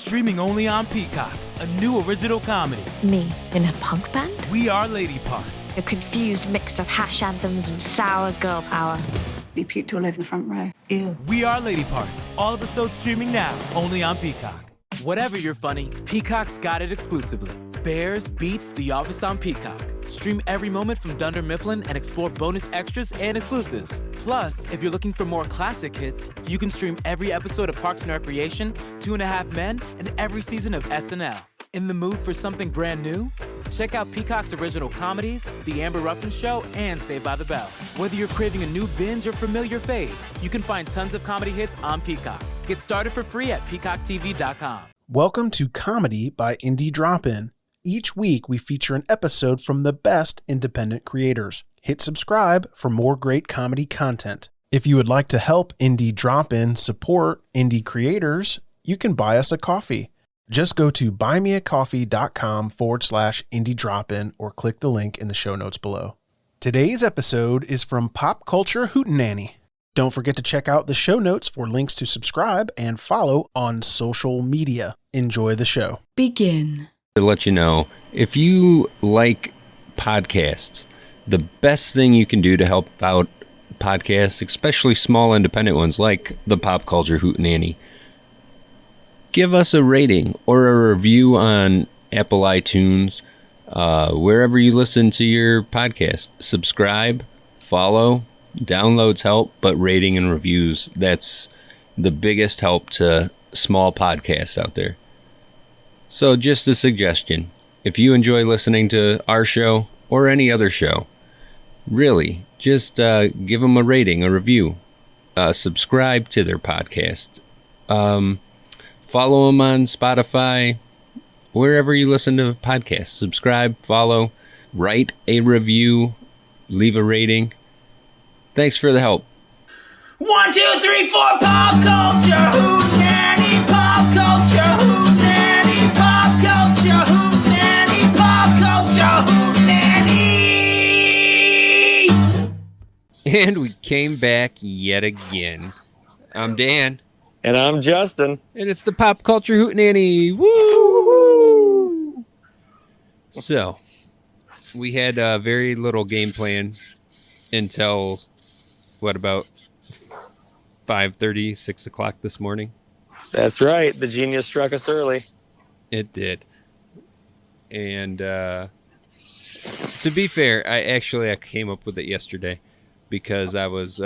Streaming only on Peacock, a new original comedy. Me in a punk band? We Are Lady Parts. A confused mix of hash anthems and sour girl power. You puked all over the front row. Ew. We Are Lady Parts. All episodes streaming now, only on Peacock. Whatever you're funny, Peacock's got it exclusively. Bears beats The Office on Peacock. Stream every moment from Dunder Mifflin and explore bonus extras and exclusives. Plus, if you're looking for more classic hits, you can stream every episode of Parks and Recreation, 2.5 Men, and every season of SNL. In the mood for something brand new? Check out Peacock's original comedies, The Amber Ruffin Show, and Saved by the Bell. Whether you're craving a new binge or familiar fave, you can find tons of comedy hits on Peacock. Get started for free at peacocktv.com. Welcome to Comedy by Indie Drop-In. Each week, we feature an episode from the best independent creators. Hit subscribe for more great comedy content. If you would like to help Indie Drop-In support indie creators, you can buy us a coffee. Just go to buymeacoffee.com/indie drop-in or click the link in the show notes below. Today's episode is from Pop Culture Hootenanny. Don't forget to check out the show notes for links to subscribe and follow on social media. Enjoy the show. Begin. To let you know, if you like podcasts, the best thing you can do to help out podcasts, especially small independent ones like the Pop Culture Hootenanny, give us a rating or a review on Apple iTunes, wherever you listen to your podcast. Subscribe, follow, downloads help, but rating and reviews, that's the biggest help to small podcasts out there. So just a suggestion, if you enjoy listening to our show or any other show, really, just give them a rating, a review, subscribe to their podcast, follow them on Spotify, wherever you listen to podcasts. Subscribe, follow, write a review, leave a rating. Thanks for the help. 1, 2, 3, 4, pop culture, hootenanny, pop culture, hootenanny, pop culture, hootenanny, pop culture, hootenanny. And we came back yet again. I'm Dan. And I'm Justin. And it's the Pop Culture Hootenanny. Woo! So, we had very little game plan until, about 5:30, 6 o'clock this morning? That's right. The genius struck us early. It did. And to be fair, I came up with it yesterday because I was...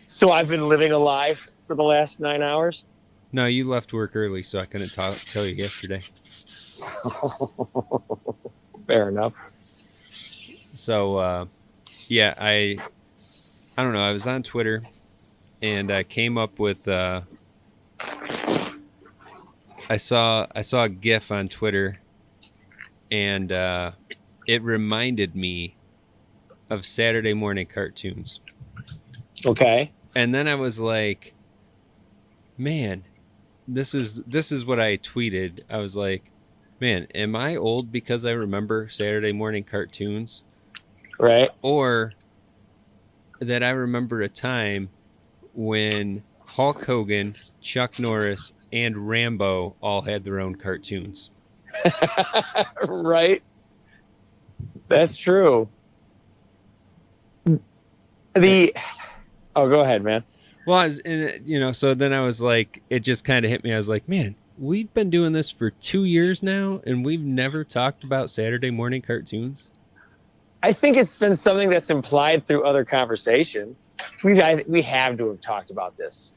So I've been living a lie for the last 9 hours? No, you left work early, so I couldn't tell you yesterday. Fair enough. So, I don't know. I was on Twitter, and I came up with... I saw a GIF on Twitter, and it reminded me of Saturday morning cartoons. Okay. And then I was like, man, this is what I tweeted. I was like, man, am I old because I remember Saturday morning cartoons? Right. Or that I remember a time when Hulk Hogan, Chuck Norris, and Rambo all had their own cartoons. Right. That's true. Go ahead, man. Well, so then I was like, it just kind of hit me. I was like, man, we've been doing this for 2 years now, and we've never talked about Saturday morning cartoons. I think it's been something that's implied through other conversation. We have to have talked about this.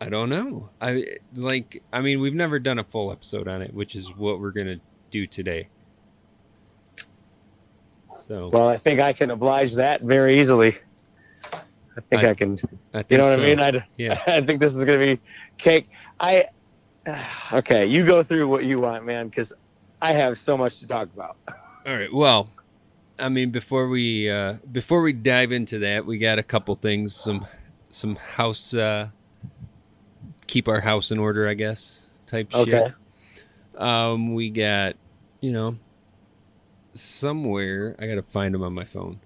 I don't know. We've never done a full episode on it, which is what we're going to do today. So, well, I think I can oblige that very easily. I think I can. I think you know what so. I mean? Yeah. I think this is going to be cake. Okay, you go through what you want, man, because I have so much to talk about. All right. Well, I mean, before we dive into that, we got a couple things, some house, keep our house in order, I guess, type shit. We got, somewhere, I got to find them on my phone.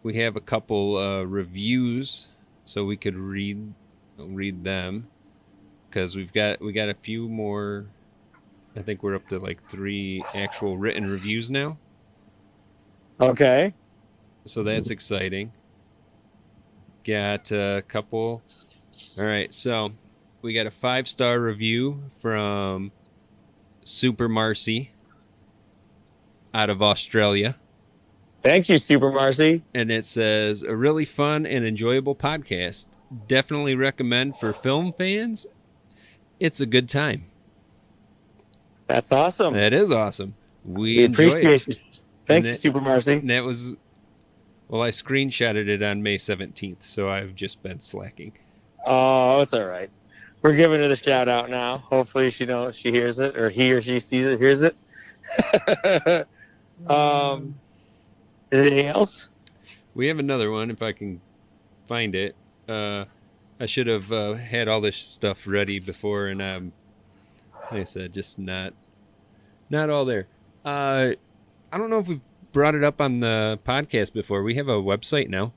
We have a couple reviews, so we could read them. because we got a few more. I think we're up to like 3 actual written reviews now. Okay. So that's exciting. Got a couple. All right, so we got a 5-star review from Super Marcy out of Australia. Thank you, Super Marcy. And it says, a really fun and enjoyable podcast. Definitely recommend for film fans. It's a good time. That's awesome. That is awesome. We appreciate enjoy it. you. Thank you, Super Marcy. And that was, well, I screenshotted it on May 17th, so I've just been slacking. Oh, it's all right. We're giving her the shout out now. Hopefully she knows, she hears it, or he or she sees it, hears it. Anything else? We have another one if I can find it. I should have had all this stuff ready before, and like I said, just not all there. I don't know if we've brought it up on the podcast before. We have a website now.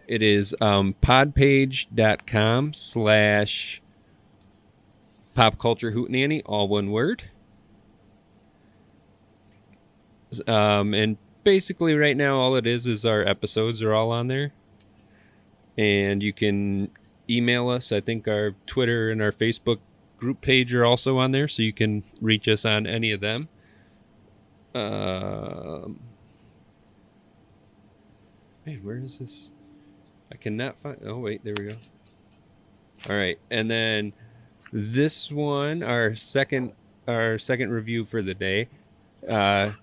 It is podpage.com/popculturehootenanny, all one word. And basically right now all it is our episodes are all on there. And you can email us. I think our Twitter and our Facebook group page are also on there, so you can reach us on any of them. Man, where is this? I cannot find. Oh wait, there we go. All right, and then this one, our second review for the day,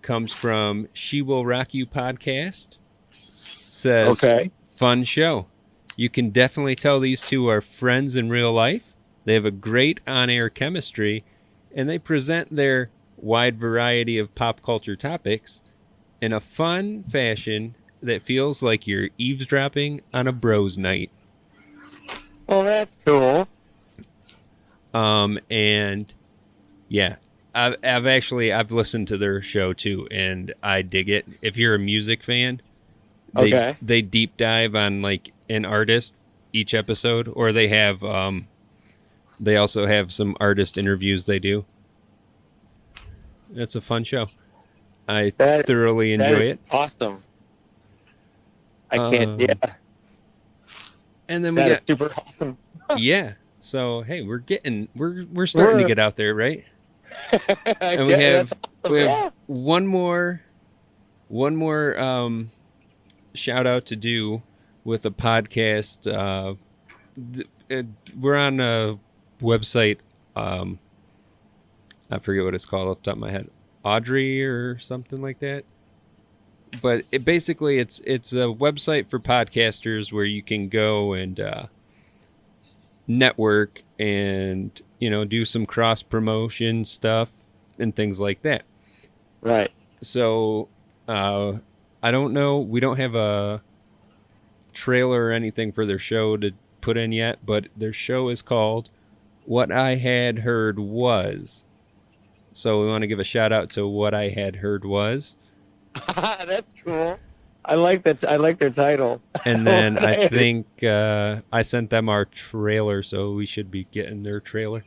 comes from She Will Rock You podcast. Says, okay, fun show. You can definitely tell these two are friends in real life. They have a great on-air chemistry, and they present their wide variety of pop culture topics in a fun fashion that feels like you're eavesdropping on a bros night. Well, that's cool. And yeah, I've listened to their show too, and I dig it. If you're a music fan, they deep dive on like an artist each episode, or they have they also have some artist interviews they do. It's a fun show. I thoroughly enjoy it. Awesome. I can't. Yeah. And then we got super awesome. Yeah. So hey, we're starting to get out there, right? And we have one more shout out to do with a podcast. We're on a website. I forget what it's called off the top of my head. Audrey or something like that. But it's a website for podcasters where you can go and network and do some cross promotion stuff and things like that. Right. So I don't know. We don't have a trailer or anything for their show to put in yet, but their show is called What I Had Heard Was. So we want to give a shout out to What I Had Heard Was. That's cool. I like that. I like their title. And then I think I sent them our trailer, so we should be getting their trailer.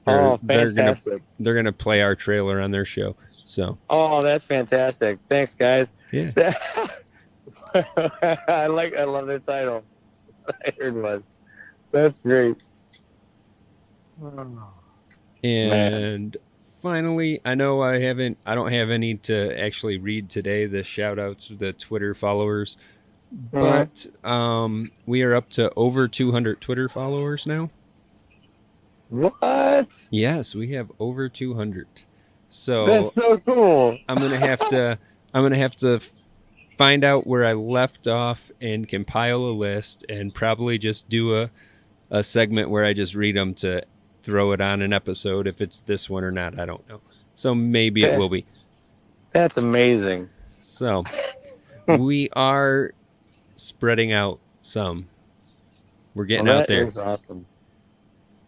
Fantastic. They're gonna play our trailer on their show. So. Oh, that's fantastic. Thanks, guys. Yeah. I love their title. What I heard was. That's great. And finally, I know I don't have any to actually read today, the shout outs, the Twitter followers, but we are up to over 200 Twitter followers now. What? Yes, we have over 200. So that's so cool. I'm gonna have to find out where I left off and compile a list and probably just do a segment where I just read them to throw it on an episode. If it's this one or not, I don't know. So maybe it will be. That's amazing. So we are spreading out some. We're getting out there. That is awesome.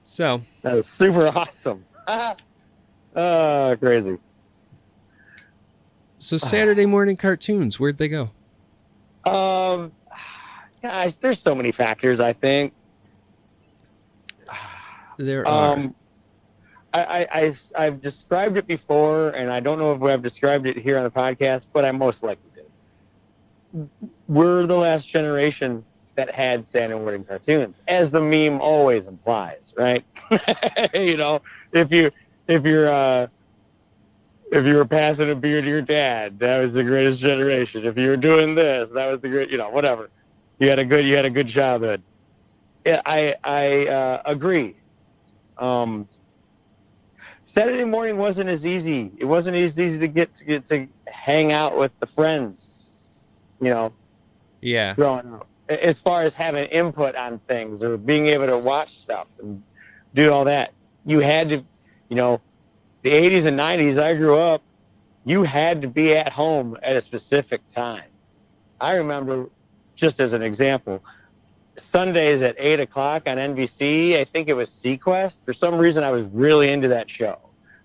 So that is super awesome. Crazy. So Saturday morning cartoons, where'd they go? Gosh, there's so many factors, I think. There are. I've described it before, and I don't know if I've described it here on the podcast, but I most likely did. We're the last generation that had Saturday morning cartoons, as the meme always implies, right? You know, if you were passing a beer to your dad, that was the greatest generation. If you were doing this, that was the great, you know, whatever. You had a good childhood. Yeah, I agree. Saturday morning wasn't as easy. It wasn't as easy to get to hang out with the friends, you know. Yeah. Growing up, as far as having input on things or being able to watch stuff and do all that, you had to, you know, the 80s and 90s. I grew up. You had to be at home at a specific time. I remember, just as an example, Sundays at 8 o'clock on NBC, I think it was Sequest. For some reason, I was really into that show.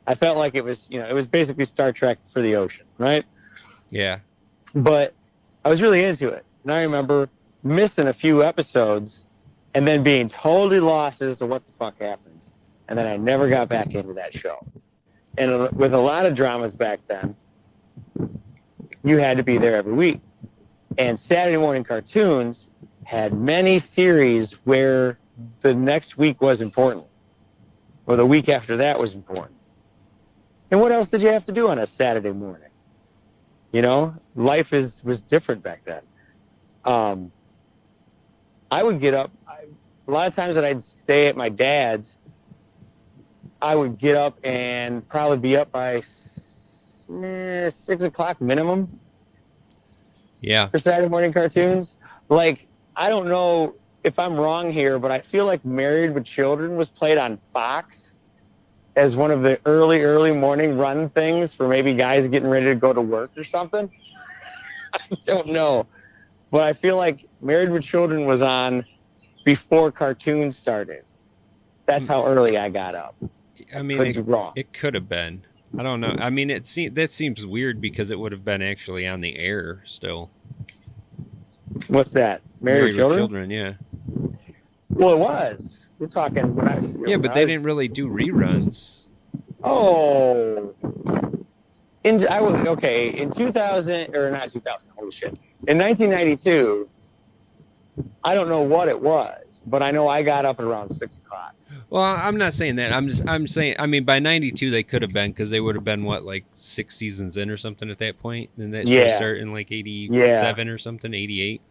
I felt like it was, you know, it was basically Star Trek for the ocean, right? Yeah. But I was really into it. And I remember missing a few episodes and then being totally lost as to what the fuck happened. And then I never got back into that show. And with a lot of dramas back then, you had to be there every week. And Saturday morning cartoons had many series where the next week was important, or the week after that was important. And what else did you have to do on a Saturday morning? You know, life was different back then. I would get up, a lot of times that I'd stay at my dad's, I would get up and probably be up by 6 o'clock minimum. Yeah. For Saturday morning cartoons. Like, I don't know if I'm wrong here, but I feel like Married with Children was played on Fox as one of the early morning run things for maybe guys getting ready to go to work or something. I don't know. But I feel like Married with Children was on before cartoons started. That's how early I got up. I mean, it could have been. I don't know. I mean, that seems weird because it would have been actually on the air still. What's that? Married with Children? Yeah. Well, it was. We're talking. Yeah, but they didn't really do reruns. Oh. In 2000 or not 2000? Holy shit! In 1992, I don't know what it was, but I know I got up at around 6 o'clock. Well, I'm not saying that. I'm saying. I mean, by 92 they could have been because they would have been what, like 6 seasons in or something at that point, and that should start in like 87 or something, 88.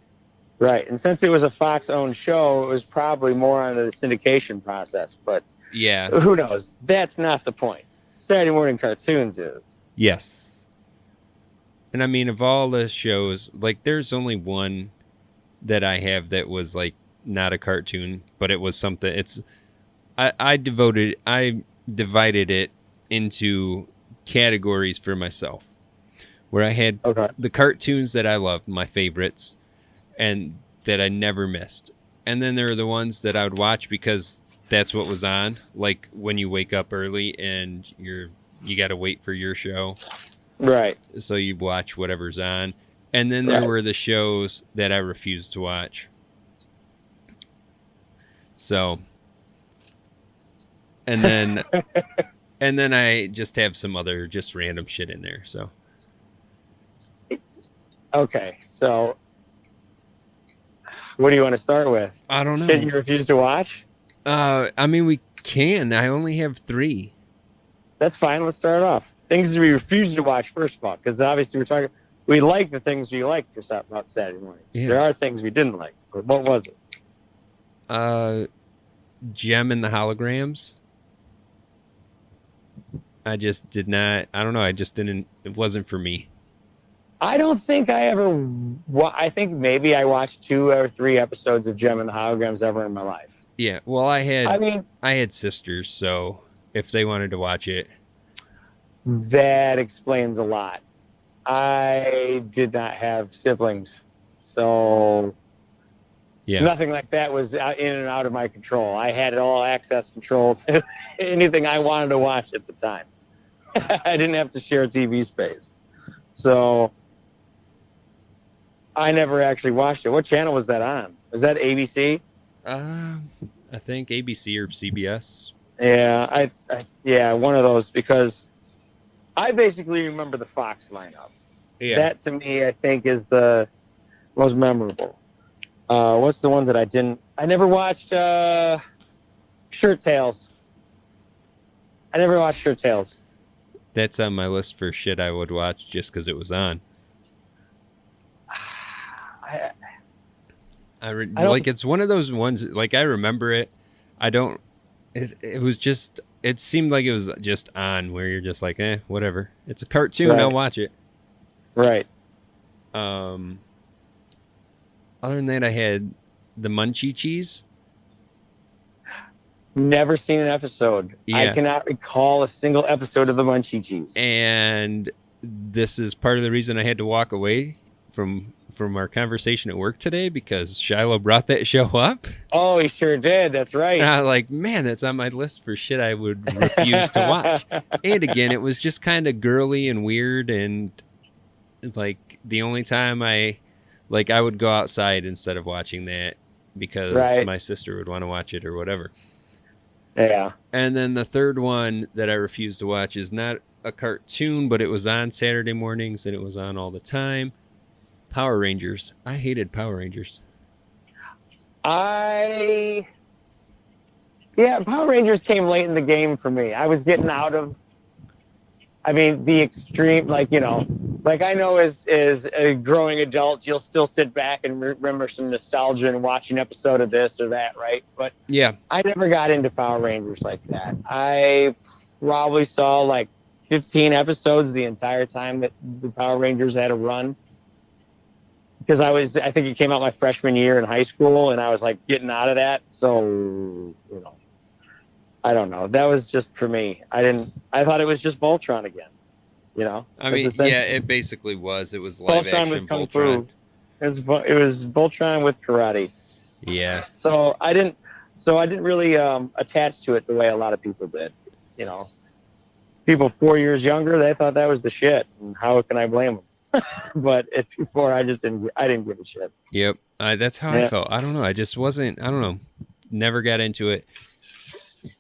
Right, and since it was a Fox-owned show, it was probably more under the syndication process. But yeah, who knows? That's not the point. Saturday morning cartoons is. Yes. And I mean, of all the shows, like, there's only one that I have that was like not a cartoon, but it was something. I divided it into categories for myself, where I had the cartoons that I loved, my favorites, and that I never missed. And then there are the ones that I would watch because that's what was on, like when you wake up early and you got to wait for your show. Right. So you watch whatever's on. And then there were the shows that I refused to watch. So, and then I just have some other just random shit in there. So, okay. So, what do you want to start with? I don't know. Shit you refuse to watch? I mean, we can. I only have 3. That's fine. Let's start off. Things we refuse to watch, first of all, because obviously we like the things we like about Saturday mornings. Yeah. There are things we didn't like. But what was it? Gem and the Holograms. I just did not. I don't know. I just didn't. It wasn't for me. I don't think I ever. I think maybe I watched 2 or 3 episodes of Gem and the Holograms ever in my life. Yeah. Well, I had sisters, so if they wanted to watch it, that explains a lot. I did not have siblings, so nothing like that was in and out of my control. I had all access control to anything I wanted to watch at the time. I didn't have to share TV space, so I never actually watched it. What channel was that on? Was that ABC? I I think ABC or CBS. Yeah, yeah, one of those, because I basically remember the Fox lineup. Yeah. That to me, I think, is the most memorable. What's the one that I didn't? I never watched Shirt Tales. I never watched Shirt Tales. That's on my list for shit I would watch just because it was on. Like, it's one of those ones, like, I remember it. I don't, it was just, it seemed like it was just on where you're just like, whatever. It's a cartoon, Right. I'll watch it. Right. Other than that, I had the Munchie Cheese. Never seen an episode. Yeah. I cannot recall a single episode of the Munchie Cheese. And this is part of the reason I had to walk away from our conversation at work today, because Shiloh brought that show up. Oh, he sure did. That's right. And I was like, man, that's on my list for shit I would refuse to watch. And again, it was just kind of girly and weird, and like the only time I would go outside instead of watching that because my sister would want to watch it or whatever. Yeah. And then the third one that I refused to watch is not a cartoon, but it was on Saturday mornings and it was on all the time. Power Rangers. I hated Power Rangers. Power Rangers came late in the game for me. I was getting out of, the extreme, like I know as a growing adult, you'll still sit back and remember some nostalgia and watch an episode of this or that, right? But yeah, I never got into Power Rangers like that. I probably saw like 15 episodes the entire time that the Power Rangers had a run. Because I think it came out my freshman year in high school, and I was like getting out of that. So, I don't know. That was just for me. I thought it was just Voltron again. It basically was. It was live action Voltron. It was Voltron with karate. Yeah. So I didn't really attach to it the way a lot of people did. People 4 years younger, they thought that was the shit, and how can I blame them? But before, I didn't give a shit. Yep. That's how I felt. I don't know. I just wasn't, I don't know. Never got into it.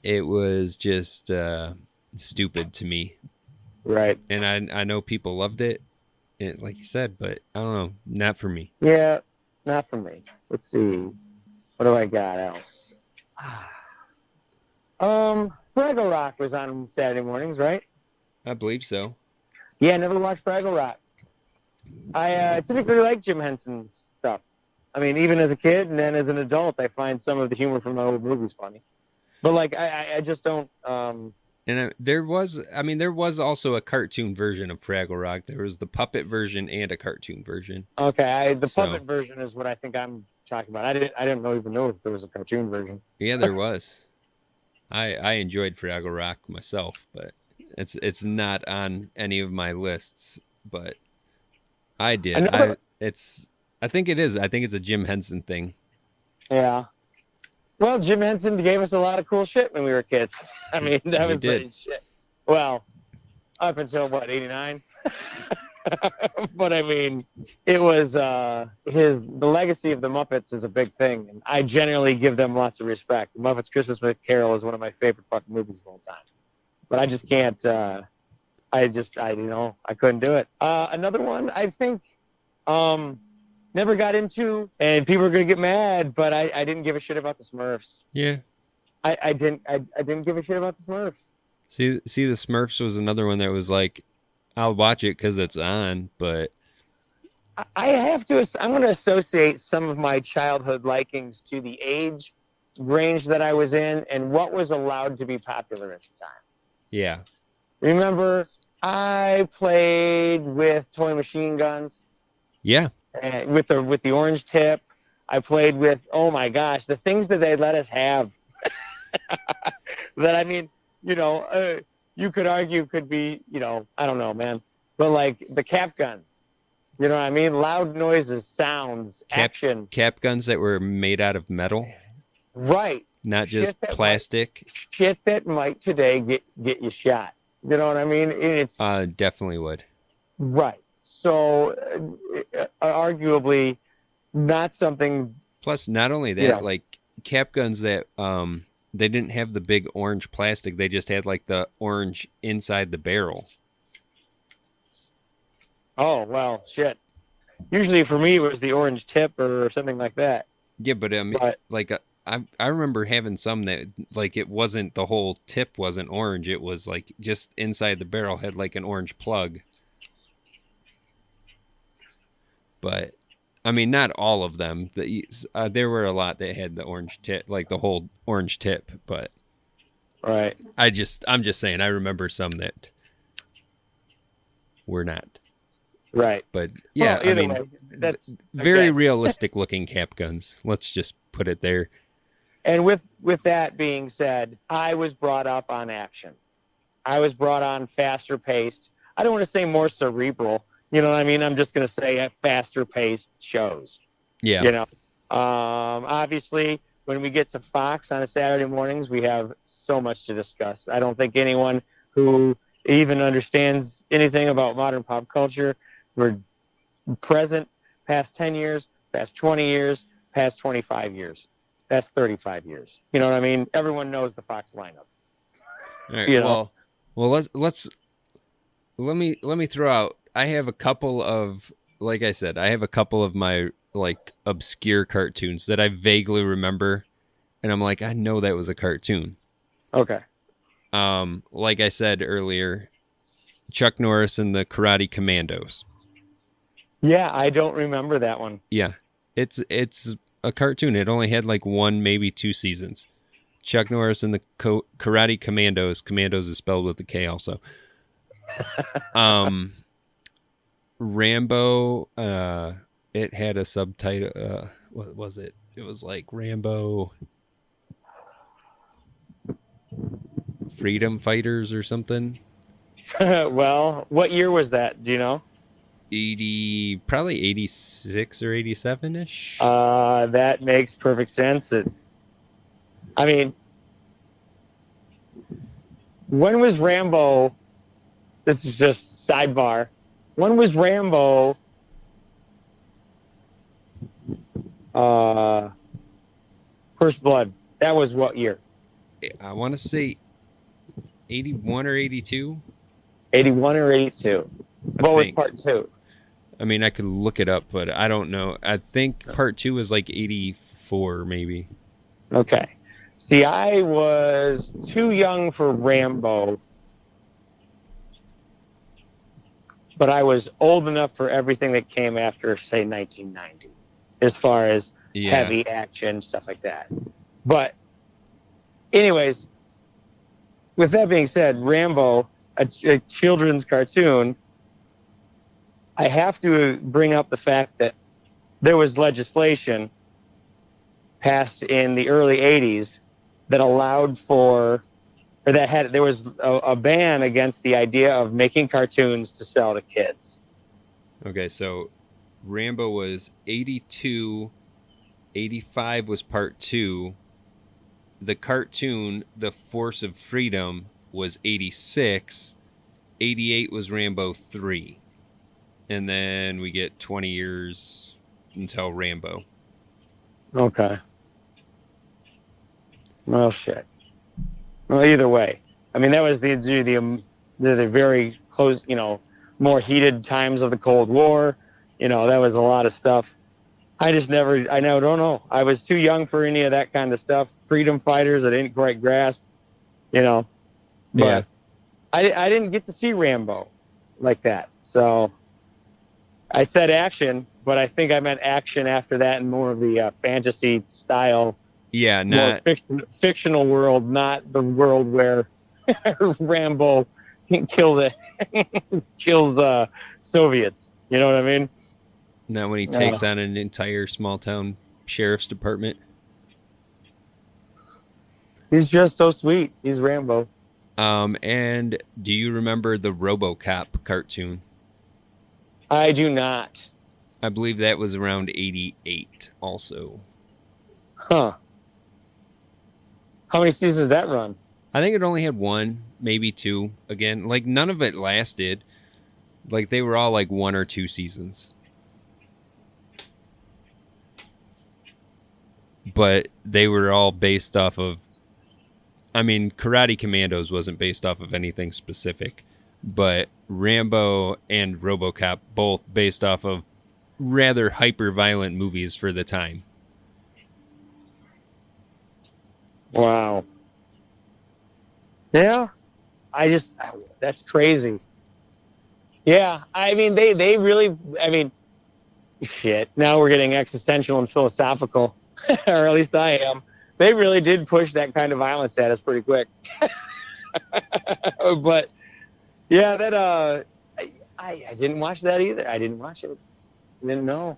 It was just stupid to me. Right. And I know people loved it, like you said, but I don't know. Not for me. Yeah, not for me. Let's see. What do I got else? Fraggle Rock was on Saturday mornings, right? I believe so. Yeah, I never watched Fraggle Rock. I typically like Jim Henson stuff. Even as a kid and then as an adult, I find some of the humor from the old movies funny. But like, I just don't. And there was also a cartoon version of Fraggle Rock. There was the puppet version and a cartoon version. Okay, the puppet version is what I think I'm talking about. I didn't even know if there was a cartoon version. Yeah, there was. I enjoyed Fraggle Rock myself, but it's not on any of my lists. But I did. I think it is. I think it's a Jim Henson thing. Yeah. Well, Jim Henson gave us a lot of cool shit when we were kids. That was like shit. Well, up until what, 89? But it was the legacy of the Muppets is a big thing, and I generally give them lots of respect. The Muppets Christmas Carol is one of my favorite fucking movies of all time. But I just can't. I couldn't do it. Another one I think never got into, and people are gonna get mad, but I didn't give a shit about the Smurfs. Yeah. I didn't give a shit about the Smurfs. See, the Smurfs was another one that was like, I'll watch it because it's on, but I'm going to associate some of my childhood likings to the age range that I was in and what was allowed to be popular at the time. Yeah. Remember, I played with toy machine guns. Yeah. And with the orange tip. I played with, oh my gosh, the things that they let us have. That you could argue could be, I don't know, man. But like the cap guns, you know what I mean? Loud noises, sounds, action. Cap guns that were made out of metal. Right. Not just plastic. Shit that might today get you shot. You know what I mean? It's definitely would. Right. So arguably not something. Plus, not only that, like cap guns that they didn't have the big orange plastic. They just had like the orange inside the barrel. Oh, well, shit. Usually for me it was the orange tip or something like that. Yeah, but like I remember having some that like it wasn't, the whole tip wasn't orange. It was like just inside the barrel had like an orange plug. But I mean, not all of them. There were a lot that had the orange tip, like the whole orange tip. But right, I'm just saying, I remember some that were not. Right. But yeah, well, I mean, way, that's very realistic looking cap guns. Let's just put it there. And with that being said, I was brought up on action. I was brought on faster paced. I don't want to say more cerebral. You know what I mean? I'm just going to say faster paced shows. Yeah. You know, obviously, when we get to Fox on a Saturday mornings, we have so much to discuss. I don't think anyone who even understands anything about modern pop culture, we're present past 10 years, past 20 years, past 25 years, past 35 years. You know what I mean? Everyone knows the Fox lineup. All right. Well, let me throw out. I have a couple of, like I said, I have a couple of my like obscure cartoons that I vaguely remember, and I'm like, I know that was a cartoon. Okay. Like I said earlier, Chuck Norris and the Karate Commandos. Yeah, I don't remember that one. Yeah, it's a cartoon. It only had like 1, maybe 2 seasons. Chuck Norris and the Karate Commandos. Commandos is spelled with a K also. Rambo, it had a subtitle. What was it? It was like Rambo Freedom Fighters or something. Well, what year was that? Do you know? Probably 86 or 87-ish. That makes perfect sense. I mean, when was Rambo? This is just sidebar. When was Rambo First Blood? That was what year? I want to say 81 or 82. 81 or 82. What was part 2? I mean, I could look it up, but I don't know. I think part 2 was like 84, maybe. Okay. See, I was too young for Rambo, but I was old enough for everything that came after, say, 1990, as far as heavy action, stuff like that. But anyways, with that being said, Rambo, a children's cartoon, I have to bring up the fact that there was legislation passed in the early 80s that allowed for, or that had, there was a ban against the idea of making cartoons to sell to kids. Okay, so Rambo was 82, 85 was part 2. The cartoon, The Force of Freedom, was 86. 88 was Rambo 3. And then we get 20 years until Rambo. Okay. Well, shit. Well, either way. I mean, that was the very close, more heated times of the Cold War. That was a lot of stuff. I don't know. I was too young for any of that kind of stuff. Freedom fighters, I didn't quite grasp, But yeah. I didn't get to see Rambo like that. So I said action, but I think I meant action after that in more of the fantasy style. Yeah, not fictional world, not the world where Rambo kills Soviets. You know what I mean? Not when he takes on an entire small town sheriff's department. He's just so sweet. He's Rambo. And do you remember the RoboCop cartoon? I do not. I believe that was around 88 also. Huh. How many seasons did that run? I think it only had 1, maybe 2. Again, like none of it lasted. Like they were all like 1 or 2 seasons. but they were all based off of, I mean, Karate Commandos wasn't based off of anything specific, but Rambo and RoboCop both based off of rather hyper-violent movies for the time. Wow. Yeah. That's crazy. Yeah. I mean, they really, I mean, shit. Now we're getting existential and philosophical, or at least I am. They really did push that kind of violence at us pretty quick. But yeah, that I didn't watch that either. I didn't watch it. I didn't know.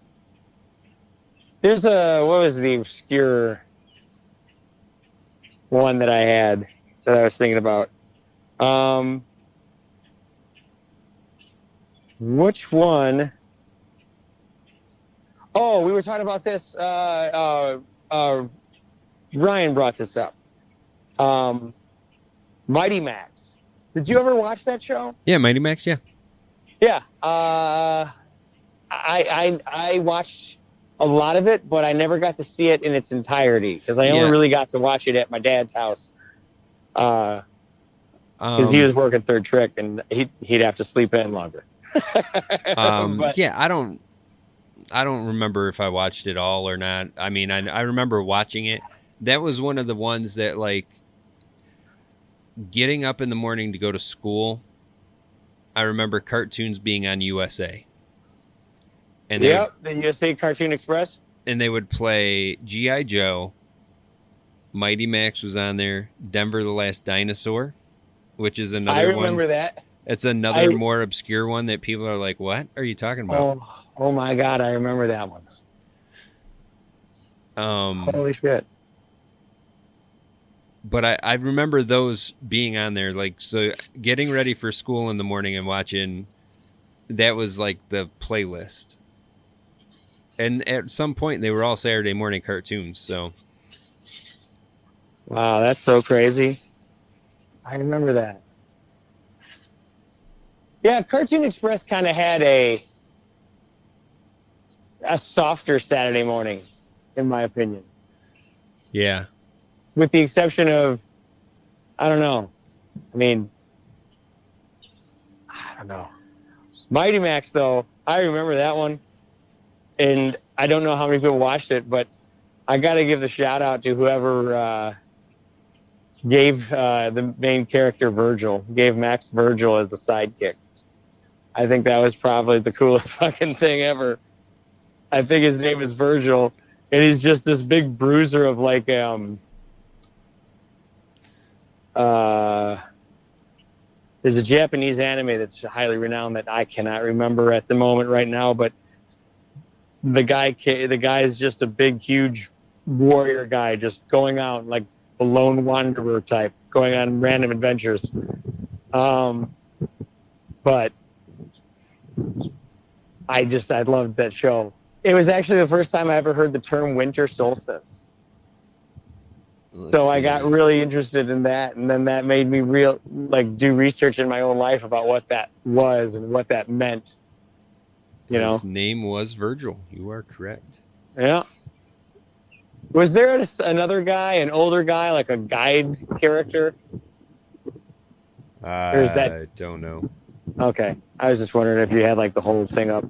There's what was the obscure one that I had that I was thinking about? Which one? Oh, we were talking about this. Ryan brought this up. Mighty Max. Did you ever watch that show? Yeah, Mighty Max, yeah. Yeah. I watched a lot of it, but I never got to see it in its entirety because I only really got to watch it at my dad's house. Because he was working third trick and he'd have to sleep in longer. But, yeah, I don't remember if I watched it all or not. I mean, I remember watching it. That was one of the ones that, like, getting up in the morning to go to school, I remember cartoons being on USA. And the USA Cartoon Express. And they would play G.I. Joe. Mighty Max was on there. Denver the Last Dinosaur, which is another one. I remember that. It's another more obscure one that people are like, what are you talking about? Oh my God, I remember that one. Holy shit. But I remember those being on there. Like, so getting ready for school in the morning and watching, that was like the playlist. And at some point, they were all Saturday morning cartoons. So, wow, that's so crazy. I remember that. Yeah, Cartoon Express kind of had a softer Saturday morning, in my opinion. Yeah. With the exception of, I don't know. I mean, I don't know. Mighty Max, though, I remember that one. And I don't know how many people watched it, but I got to give the shout out to whoever gave the main character Virgil, gave Max Virgil as a sidekick. I think that was probably the coolest fucking thing ever. I think his name is Virgil, and he's just this big bruiser of like there's a Japanese anime that's highly renowned that I cannot remember at the moment right now, but the guy is just a big, huge warrior guy, just going out like a lone wanderer type, going on random adventures. But I loved that show. It was actually the first time I ever heard the term winter solstice. I got really interested in that, and then that made me do research in my own life about what that was and what that meant. His name was Virgil. You are correct. Yeah. Was there another guy, an older guy, like a guide character? I don't know. Okay. I was just wondering if you had like the whole thing up.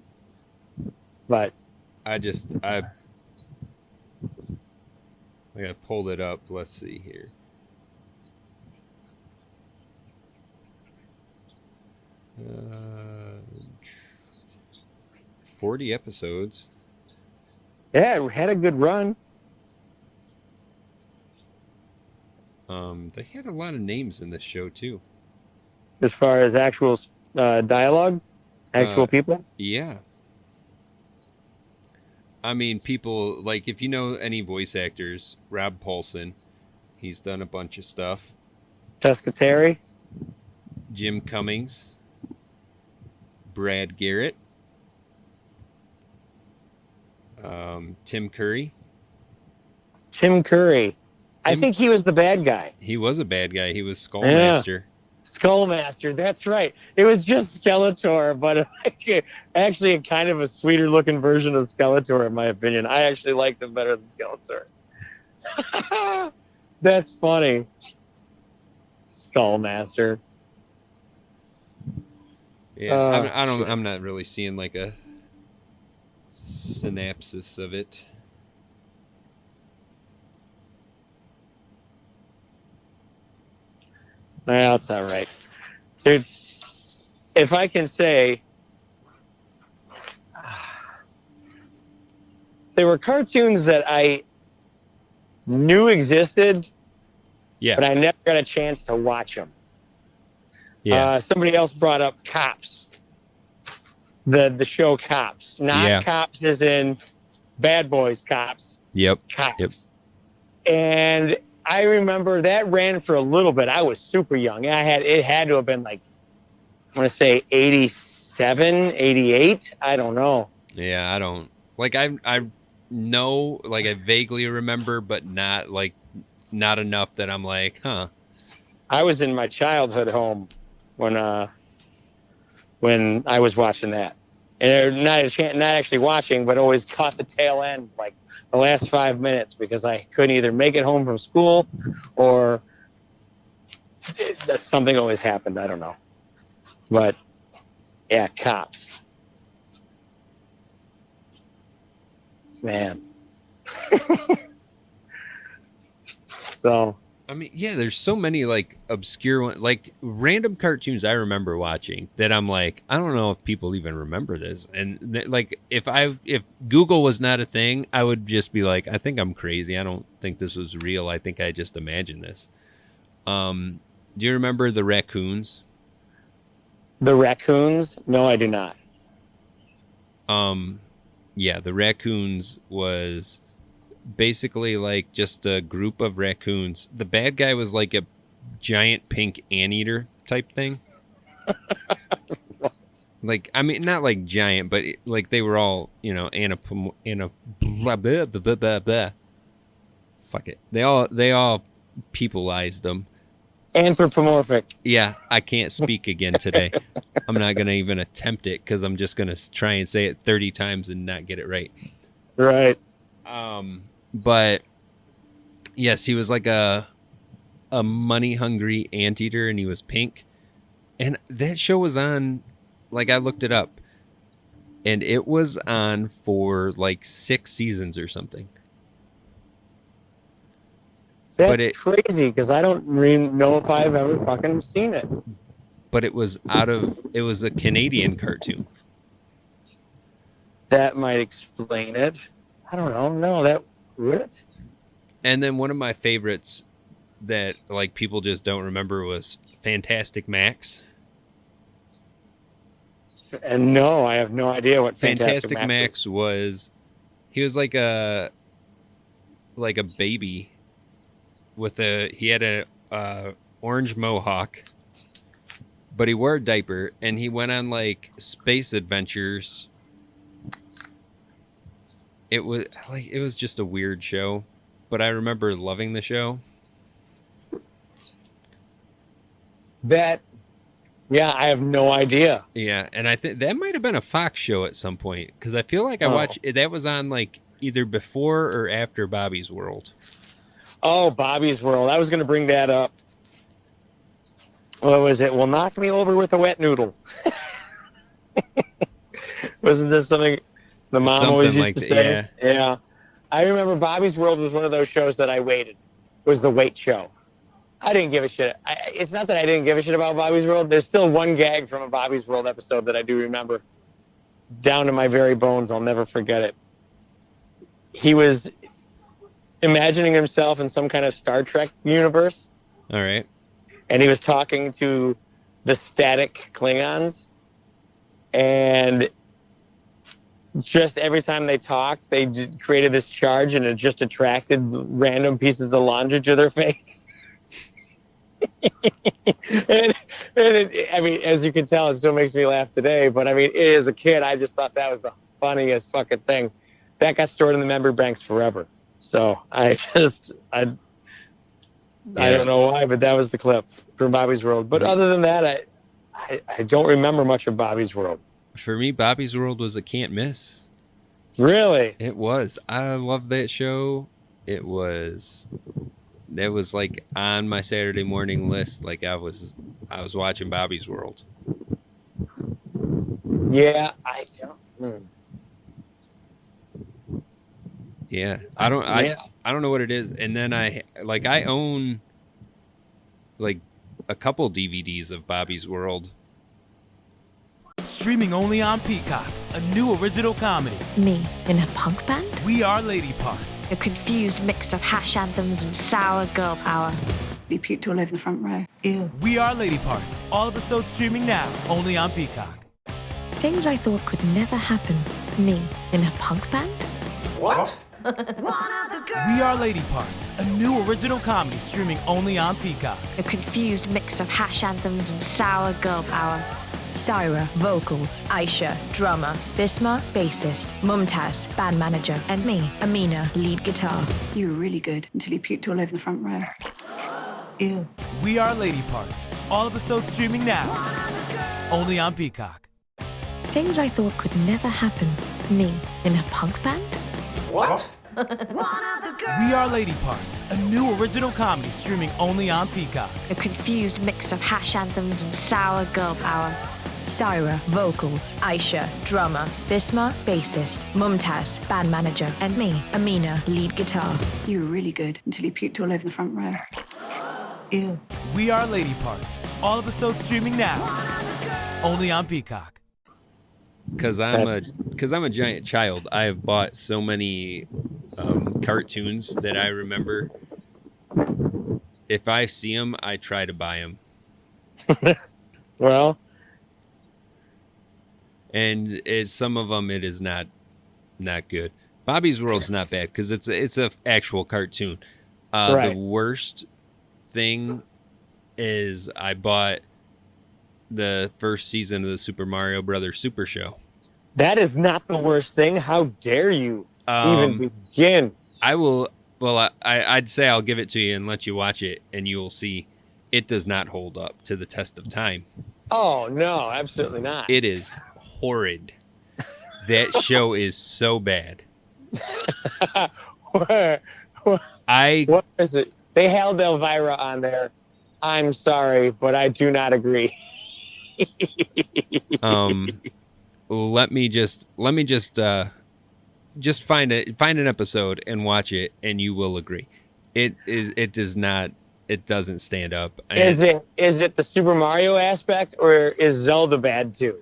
But I pulled it up. Let's see here. 40 episodes. Yeah, it had a good run. They had a lot of names in this show too. As far as actual dialogue, actual people. Yeah. I mean, people like, if you know any voice actors, Rob Paulson, he's done a bunch of stuff. Pescateri. Jim Cummings. Brad Garrett. Tim Curry. I think he was the bad guy. He was a bad guy. He was Skullmaster. Yeah. Skullmaster, that's right. It was just Skeletor, but actually a kind of a sweeter looking version of Skeletor, in my opinion. I actually liked him better than Skeletor. That's funny. Skullmaster. Yeah, I'm not really seeing like a synopsis of it. Well, it's all right. Dude, if I can say, there were cartoons that I knew existed, Yeah. but I never got a chance to watch them. Yeah. Somebody else brought up Cops. The show Cops. Not Cops as in Bad Boys Cops. Yep. Cops. Yep. And I remember that ran for a little bit. I was super young. It had to have been like, I want to say 87, 88. I don't know. Yeah, I don't like. I know, like I vaguely remember, but not enough that I'm like, huh. I was in my childhood home when I was watching that, and not actually watching, but always caught the tail end, like the last 5 minutes, because I couldn't either make it home from school or something always happened. I don't know, but yeah, Cops. Man. So, I mean, yeah, there's so many like obscure ones, like random cartoons I remember watching that I'm like, I don't know if people even remember this. And like, if Google was not a thing, I would just be like, I think I'm crazy. I don't think this was real. I think I just imagined this. Do you remember the Raccoons? The Raccoons? No, I do not. Yeah, the Raccoons was basically like just a group of raccoons. The bad guy was like a giant pink anteater type thing. Like, I mean, not like giant, but like they were all, you know, blah, blah, blah, blah, blah. Fuck it. They all peopleized them. Anthropomorphic. Yeah, I can't speak again today. I'm not going to even attempt it because I'm just going to try and say it 30 times and not get it right. Right. But yes, he was like a money-hungry anteater, and he was pink. And that show was on, like, I looked it up, and it was on for like 6 seasons or something. That's crazy, because I don't know if I've ever fucking seen it. But it was a Canadian cartoon. That might explain it. I don't know. No, that would it? And then one of my favorites that like people just don't remember was Fantastic Max. And no, I have no idea what Fantastic Max was. He was like a baby he had a orange mohawk, but he wore a diaper, and he went on like space adventures. It was just a weird show, but I remember loving the show. Yeah, I have no idea. Yeah, and I think that might have been a Fox show at some point, because I feel like I watched that was on like either before or after Bobby's World. Oh, Bobby's World. I was going to bring that up. What was it? Well, knock me over with a wet noodle. Wasn't this something the mom something always used like to that? say? Yeah. I remember Bobby's World was one of those shows that I waited. It was the wait show. I didn't give a shit. It's not that I didn't give a shit about Bobby's World. There's still one gag from a Bobby's World episode that I do remember. Down to my very bones. I'll never forget it. He was imagining himself in some kind of Star Trek universe. All right. And he was talking to the static Klingons. And just every time they talked, they created this charge, and it just attracted random pieces of laundry to their face. and I mean, as you can tell, it still makes me laugh today. But I mean, as a kid, I just thought that was the funniest fucking thing. That got stored in the memory banks forever. So I don't know why, but that was the clip from Bobby's World. But other than that, I don't remember much of Bobby's World. For me, Bobby's World was a can't miss. Really? It was. I love that show. It was like on my Saturday morning list. Like I was watching Bobby's World. Yeah, I don't. Yeah, I don't know what it is. And then I own like a couple DVDs of Bobby's World. Streaming only on Peacock, a new original comedy. Me in a punk band? We Are Lady Parts. A confused mix of hash anthems and sour girl power. He puked all over the front row. Ew. We Are Lady Parts. All episodes streaming now, only on Peacock. Things I thought could never happen. Me in a punk band? What? We Are Lady Parts, a new original comedy streaming only on Peacock. A confused mix of hash anthems and sour girl power. Syra, vocals, Aisha, drummer, Bisma, bassist, Mumtaz, band manager, and me, Amina, lead guitar. You were really good until he puked all over the front row. Ew. We Are Lady Parts. All episodes streaming now, only on Peacock. Things I thought could never happen. Me in a punk band? What? We Are Lady Parts, a new original comedy streaming only on Peacock. A confused mix of hash anthems and sour girl power. Syra, vocals, Aisha, drummer, Bisma, bassist, Mumtaz, band manager, and me, Amina, lead guitar. You were really good until he puked all over the front row. Ew. We Are Lady Parts. All episodes streaming now, only on Peacock. Because I'm a giant child, I have bought so many cartoons that I remember. If I see them, I try to buy them. Well, and some of them it is not good. Bobby's World's not bad because it's a actual cartoon. Right. The worst thing is I bought the first season of the Super Mario Brothers Super Show. that is not the worst thing. How dare you even begin? I will. Well, I'd say I'll give it to you and let you watch it, and you will see it does not hold up to the test of time. Oh no, absolutely not. It is horrid. That show is so bad. What is it? They held Elvira on there. I'm sorry, but I do not agree. Let me just find an episode and watch it, and you will agree. It doesn't stand up. Is it the Super Mario aspect, or is Zelda bad too?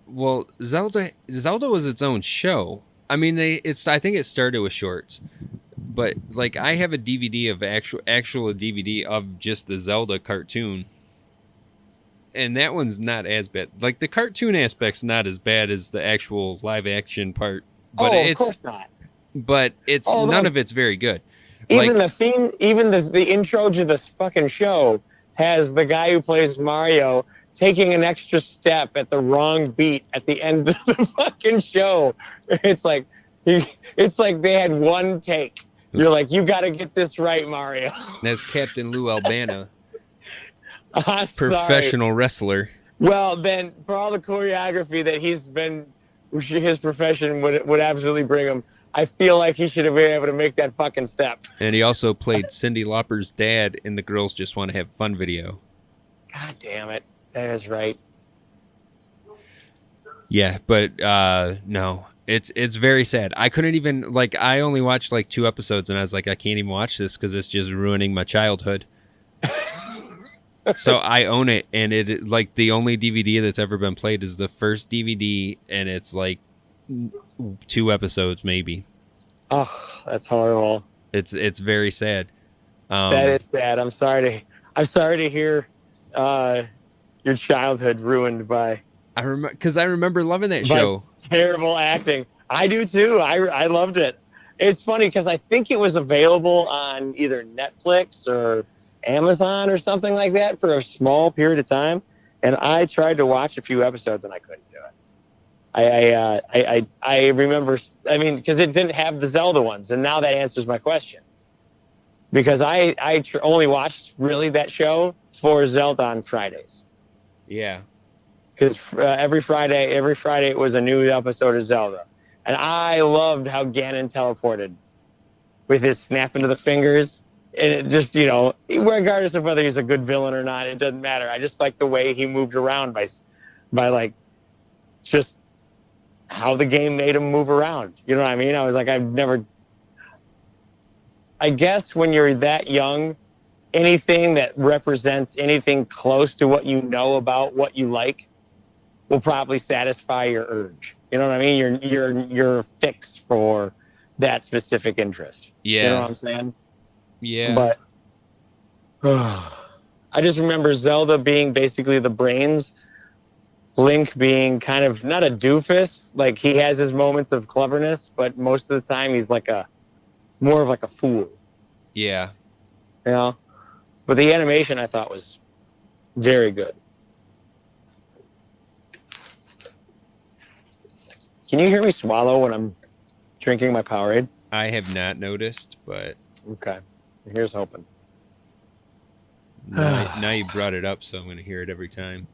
Well, Zelda was its own show. I mean, I think it started with shorts, but like I have a DVD of actual DVD of just the Zelda cartoon, and that one's not as bad. Like the cartoon aspect's not as bad as the actual live action part, but of course not. But it's none of it's very good. Even the theme, even the intro to this fucking show has the guy who plays Mario taking an extra step at the wrong beat at the end of the fucking show. It's like they had one take. You're like, you got to get this right, Mario. That's Captain Lou Albano, I'm professional sorry. wrestler. Well, then for all the choreography that his profession would absolutely bring him, I feel like he should have been able to make that fucking step. And he also played Cyndi Lauper's dad in the Girls Just Want to Have Fun video. God damn it. That is right. Yeah, but no, it's very sad. I couldn't even, I only watched 2 episodes, and I was like, I can't even watch this because it's just ruining my childhood. So I own it, and it the only DVD that's ever been played is the first DVD, and it's 2 episodes maybe. Oh, that's horrible. It's very sad. That is sad. I'm sorry to hear your childhood ruined by. I remember loving that show. Terrible acting. I do too. I loved it. It's funny because I think it was available on either Netflix or Amazon or something like that for a small period of time, and I tried to watch a few episodes and I couldn't do it. I remember. I mean, because it didn't have the Zelda ones, and now that answers my question. Because I only watched really that show for Zelda on Fridays. Yeah. Because every Friday it was a new episode of Zelda, and I loved how Ganon teleported. with his snapping of the fingers. And it just, regardless of whether he's a good villain or not, it doesn't matter. I just like the way he moved around by like just how the game made him move around. You know what I mean? I was like, I guess when you're that young, anything that represents anything close to what you know about what you like will probably satisfy your urge. You know what I mean? You're fixed for that specific interest. Yeah. You know what I'm saying? Yeah. But I just remember Zelda being basically the brains, Link being kind of not a doofus. Like, he has his moments of cleverness, but most of the time he's like more of like a fool. Yeah. You know? But the animation I thought was very good. Can you hear me swallow when I'm drinking my Powerade? I have not noticed, but Okay. Here's hoping. now you brought it up, so I'm going to hear it every time.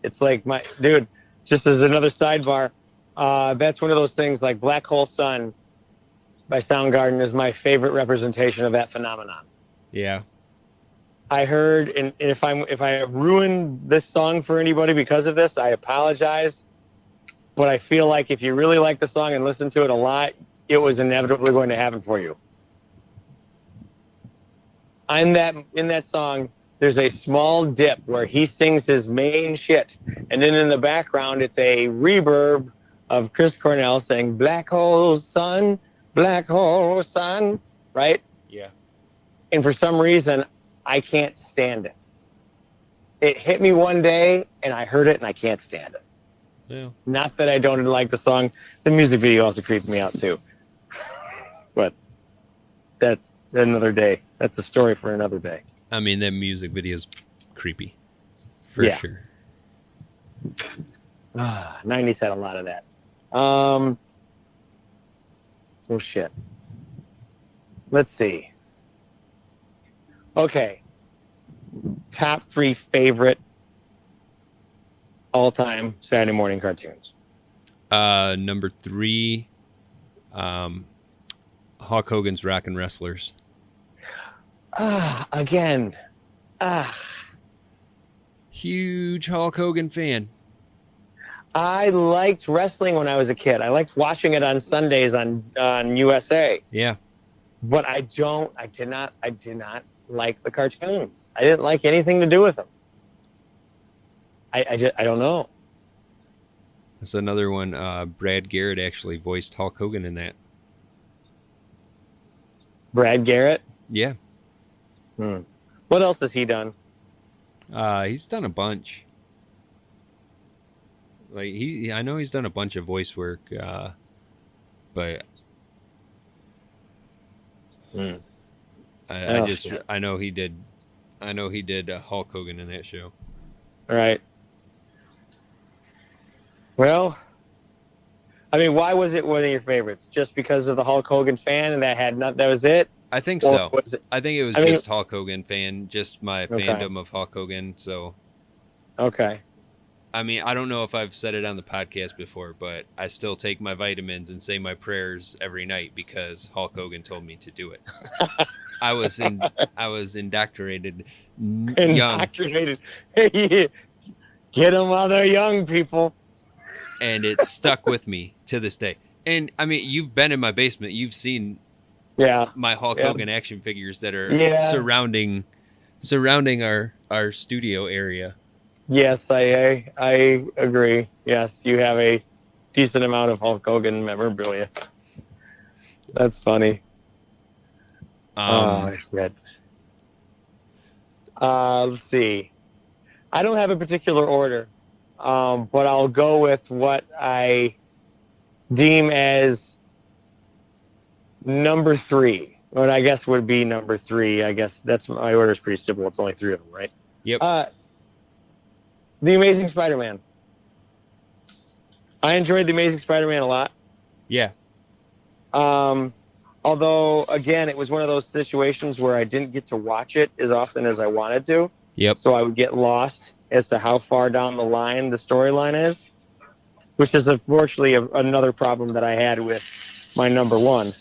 It's like dude, just as another sidebar, that's one of those things like Black Hole Sun by Soundgarden is my favorite representation of that phenomenon. Yeah. I heard, and if I ruined this song for anybody because of this, I apologize. But I feel like if you really like the song and listen to it a lot, it was inevitably going to happen for you. In that song, there's a small dip where he sings his main shit, and then in the background, it's a reverb of Chris Cornell saying "Black Hole Sun, Black Hole Sun," right? Yeah. And for some reason, I can't stand it. It hit me one day, and I heard it, and I can't stand it. Yeah. Not that I don't like the song. The music video also creeped me out, too. But that's another day. That's a story for another day. I mean, that music video's creepy. For sure. 90s had a lot of that. Oh, shit. Let's see. Okay. Top 3 favorite all-time Saturday morning cartoons. Number 3, Hulk Hogan's Rockin' Wrestlers. Again. Huge Hulk Hogan fan. I liked wrestling when I was a kid. I liked watching it on Sundays on USA. Yeah. But I did not like the cartoons. I didn't like anything to do with them. I don't know. That's another one. Brad Garrett actually voiced Hulk Hogan in that. Brad Garrett? Yeah. What else has he done? He's done a bunch. Like I know he's done a bunch of voice work, but I know he did Hulk Hogan in that show. All right. Well, I mean, why was it one of your favorites? Just because of the Hulk Hogan fan, and that was it? I think Or so. I think it was just Hulk Hogan fan, just my fandom of Hulk Hogan. So, okay. I mean, I don't know if I've said it on the podcast before, but I still take my vitamins and say my prayers every night because Hulk Hogan told me to do it. I was indoctrinated young. Indoctrinated. Get them while they're young, people. And it stuck with me to this day. And I mean, you've been in my basement. You've seen my Hulk Hogan action figures that are surrounding our studio area. Yes, I agree. Yes, you have a decent amount of Hulk Hogan memorabilia. That's funny. Shit. Let's see. I don't have a particular order, but I'll go with what I deem as number 3. What I guess would be number 3. I guess that's my order is pretty simple. It's only 3 of them, right? Yep. The Amazing Spider-Man. I enjoyed The Amazing Spider-Man a lot. Yeah. Although, again, it was one of those situations where I didn't get to watch it as often as I wanted to. Yep. So I would get lost as to how far down the line the storyline is, which is unfortunately another problem that I had with my number 1.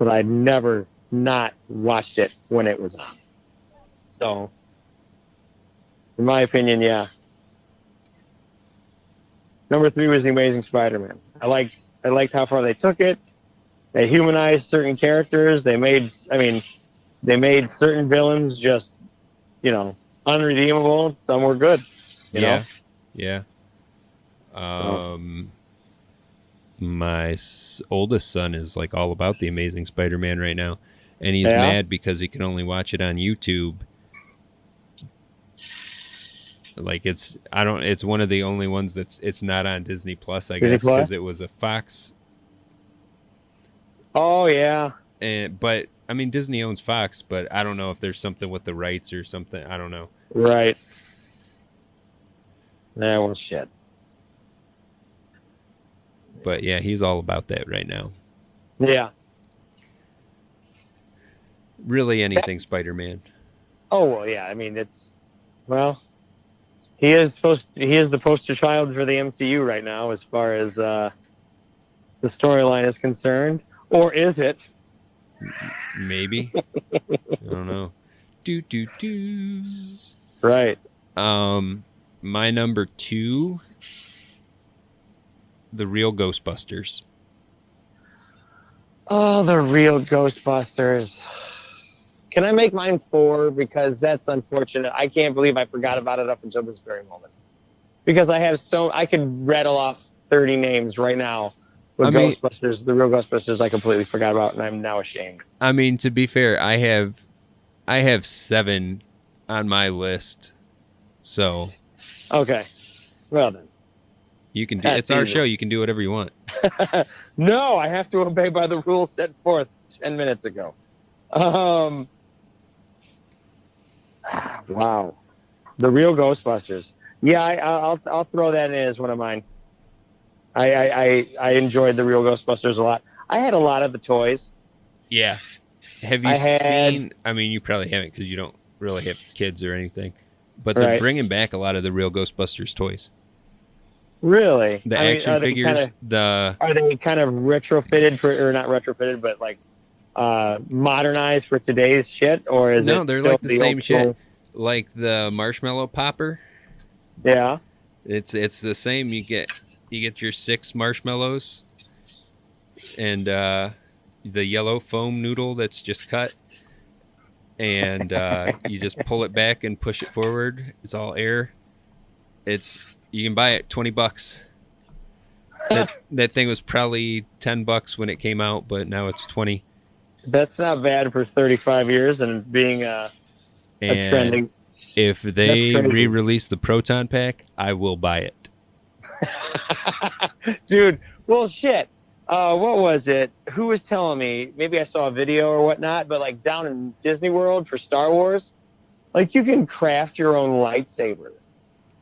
but I'd never not watched it when it was on. So, in my opinion, yeah. Number 3 was The Amazing Spider-Man. I liked how far they took it. They humanized certain characters. They made certain villains just, unredeemable. Some were good. You know? Yeah. My oldest son is like all about The Amazing Spider-Man right now, and he's mad because he can only watch it on YouTube. Like it's one of the only ones it's not on Disney Plus, I guess, because it was a Fox. Oh yeah. But I mean, Disney owns Fox, but I don't know if there's something with the rights or something. I don't know. Right. Nah, well, shit. But yeah, he's all about that right now. Yeah. Really, anything Spider-Man. Oh well, yeah. I mean, he is the poster child for the MCU right now, as far as the storyline is concerned, or is it? Maybe. I don't know. Do. Right. My number 2, The Real Ghostbusters. Oh, The Real Ghostbusters. Can I make mine 4? Because that's unfortunate. I can't believe I forgot about it up until this very moment. Because I could rattle off 30 names right now with Ghostbusters, The Real Ghostbusters I completely forgot about, and I'm now ashamed. I mean, to be fair, I have 7 on my list. So okay. Well then. You can do it's our show, you can do whatever you want. No, I have to obey by the rules set forth 10 minutes ago. Wow. The Real Ghostbusters. Yeah, I'll throw that in as one of mine. I enjoyed The Real Ghostbusters a lot. I had a lot of the toys. Yeah. Have you seen? I mean, you probably haven't because you don't really have kids or anything. But they're bringing back a lot of the Real Ghostbusters toys. Really? The action figures. Are they kind of retrofitted or not retrofitted, but like modernized for today's shit, or is it? No, they're like the same shit. Like the marshmallow popper. Yeah. It's the same. You get your 6 marshmallows and the yellow foam noodle that's just cut, and you just pull it back and push it forward. It's all air. You can buy it $20. That thing was probably $10 when it came out, but now it's 20. That's not bad for 35 years and being a trending. If they re-release the Proton Pack, I will buy it. Dude, well, shit. What was it? Who was telling me? Maybe I saw a video or whatnot, but like down in Disney World for Star Wars, like you can craft your own lightsaber.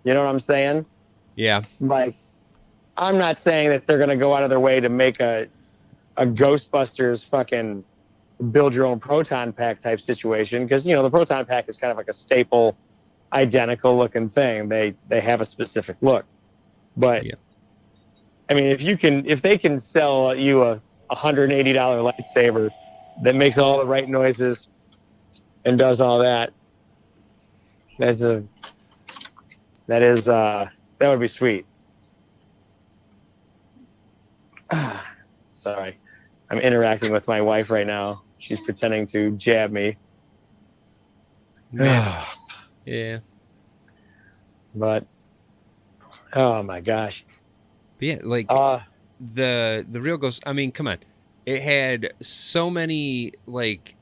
You know what I'm saying? Yeah. Like, I'm not saying that they're going to go out of their way to make a Ghostbusters fucking build your own proton pack type situation, because the proton pack is kind of like a staple, identical looking thing. They have a specific look, but yeah. I mean, if they can sell you a $180 lightsaber that makes all the right noises and does all that, that would be sweet. Sorry, I'm interacting with my wife right now. She's pretending to jab me. Yeah. But oh my gosh. But yeah, like the Real Ghost. I mean, come on. It had so many, like,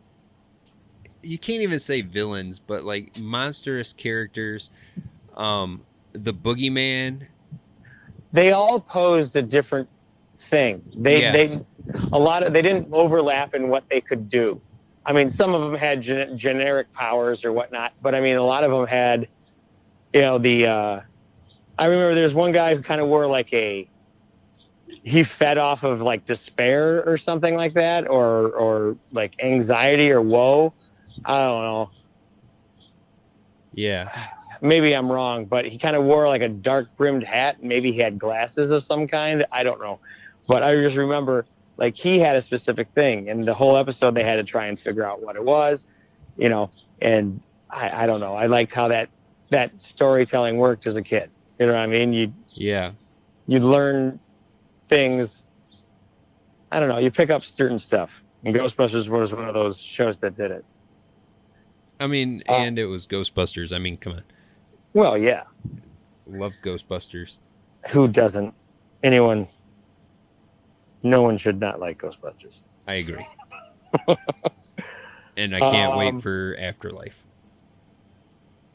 you can't even say villains, but like monstrous characters. The Boogeyman. They all posed a different thing. They didn't overlap in what they could do. I mean, some of them had generic powers or whatnot, but I mean, a lot of them had, I remember there's one guy who kind of wore like he fed off of like despair or something like that, or like anxiety or woe. I don't know. Yeah. Maybe I'm wrong, but he kind of wore like a dark brimmed hat. Maybe he had glasses of some kind. I don't know. But I just remember like he had a specific thing, and the whole episode they had to try and figure out what it was, you know. And I don't know. I liked how that storytelling worked as a kid. You know what I mean? You learn things. I don't know. You pick up certain stuff. And Ghostbusters was one of those shows that did it. I mean, and it was Ghostbusters. I mean, come on. Well, yeah. Loved Ghostbusters. Who doesn't? Anyone? No one should not like Ghostbusters. I agree. And I can't wait for Afterlife.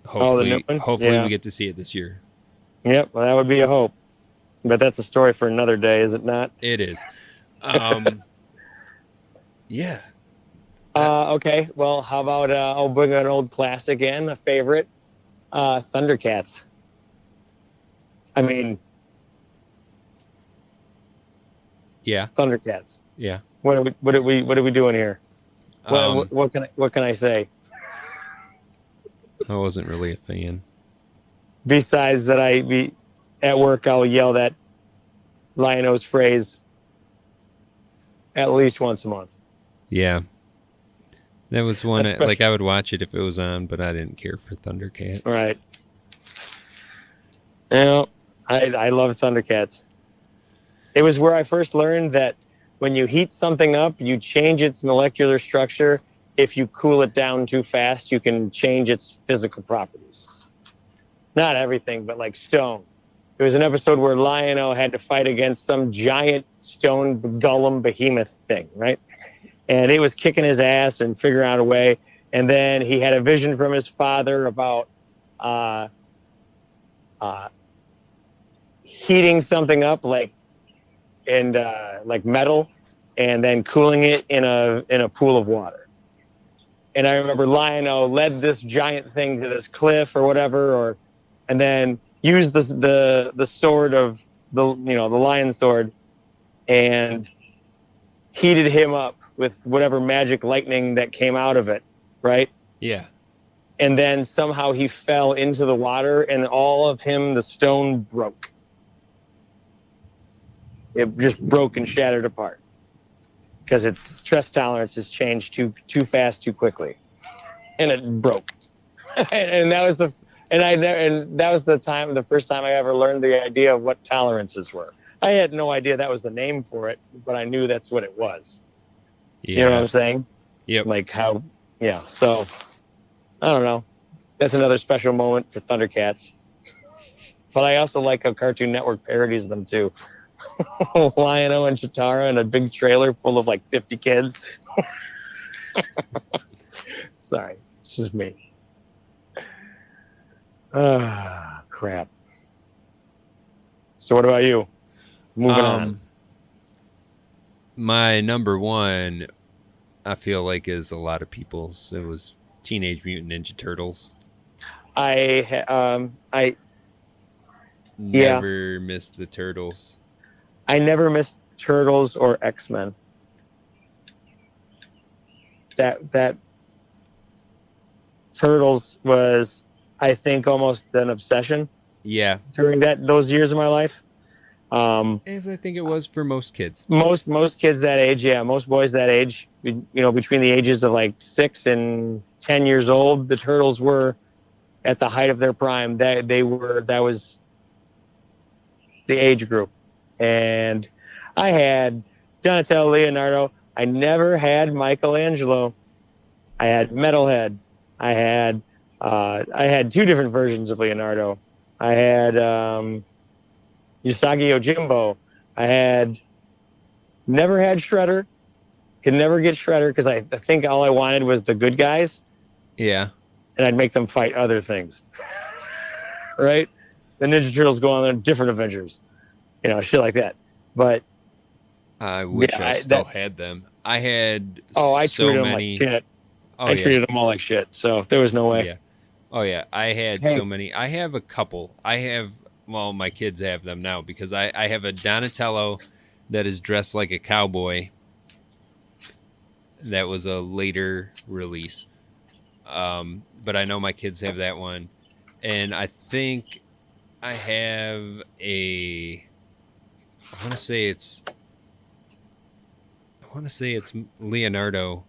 Hopefully, we get to see it this year. Yep, well, that would be a hope. But that's a story for another day, is it not? It is. Yeah. Okay, well, how about I'll bring an old classic in, a favorite, Thundercats. I mean, yeah, Thundercats. Yeah. What are we doing here? What can I say? I wasn't really a fan. Besides that, at work I'll yell that Lion-O's phrase at least once a month. Yeah. That was one, I would watch it if it was on, but I didn't care for Thundercats. Right. You know, I love Thundercats. It was where I first learned that when you heat something up, you change its molecular structure. If you cool it down too fast, you can change its physical properties. Not everything, but like stone. There was an episode where Lion-O had to fight against some giant stone golem behemoth thing, right? And it was kicking his ass and figuring out a way. And then he had a vision from his father about heating something up like metal, and then cooling it in a pool of water. And I remember Lion-O led this giant thing to this cliff or whatever, and then used the sword of the lion sword and heated him up with whatever magic lightning that came out of it, right? Yeah. And then somehow he fell into the water, and all of him, the stone broke. It just broke and shattered apart because its stress tolerance has changed too fast, too quickly, and it broke. and that was the first time I ever learned the idea of what tolerances were. I had no idea that was the name for it, but I knew that's what it was. Yeah. You know what I'm saying? Yep. Like how, yeah. So I don't know. That's another special moment for Thundercats. But I also like how Cartoon Network parodies them too. Lion-O and Chitara in a big trailer full of like 50 kids. Sorry, it's just me. Crap. So what about you? Moving on. My number one, I feel like, is a lot of people's. It was Teenage Mutant Ninja Turtles. I never missed the Turtles. I never missed Turtles or X-Men. That Turtles was, I think, almost an obsession. Yeah. During those years of my life. As I think it was for most kids. Most kids that age, yeah. Most boys that age, between the ages of like 6 and 10 years old, the Turtles were at the height of their prime. That was the age group. And I had Donatello, Leonardo. I never had Michelangelo. I had Metalhead. I had 2 different versions of Leonardo. I had Usagi Yojimbo. I never had Shredder. Could never get Shredder because I think all I wanted was the good guys. Yeah. And I'd make them fight other things. Right? The Ninja Turtles go on their different adventures. Shit like that. But I wish I still had them. I had I so treated many. them like shit. I treated them all like shit. So there was no way. Yeah. Oh yeah. I had so many. I have a couple. My kids have them now because I have a Donatello that is dressed like a cowboy. That was a later release. But I know my kids have that one. And I think I have I want to say it's want to say it's Leonardo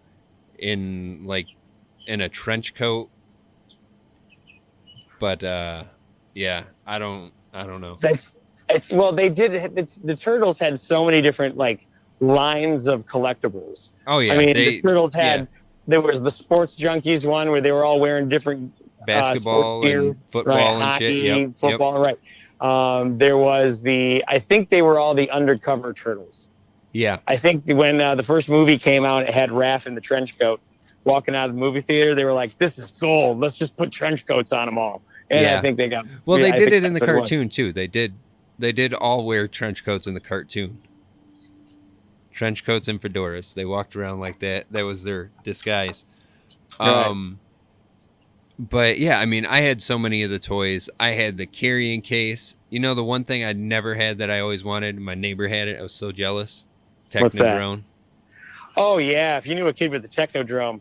in a trench coat, but yeah, I don't know. They did. The Turtles had so many different like lines of collectibles. Oh yeah, I mean, the Turtles had. There was the Sports Junkies one where they were all wearing different basketball gear, and football right, and hockey, shit. Yep, football, right. There was I think they were all the undercover Turtles. Yeah. I think when the first movie came out, it had Raph in the trench coat walking out of the movie theater. They were like, "This is gold. Let's just put trench coats on them all." And yeah. I think they got. Well, yeah, they did it in the cartoon too. They did all wear trench coats in the cartoon. Trench coats and fedoras. They walked around like that. That was their disguise. Right. But yeah, I mean, I had so many of the toys. I had the carrying case. You know, the one thing I never had that I always wanted, my neighbor had it. I was so jealous. What's that? Technodrome. Oh yeah, if you knew a kid with the Technodrome,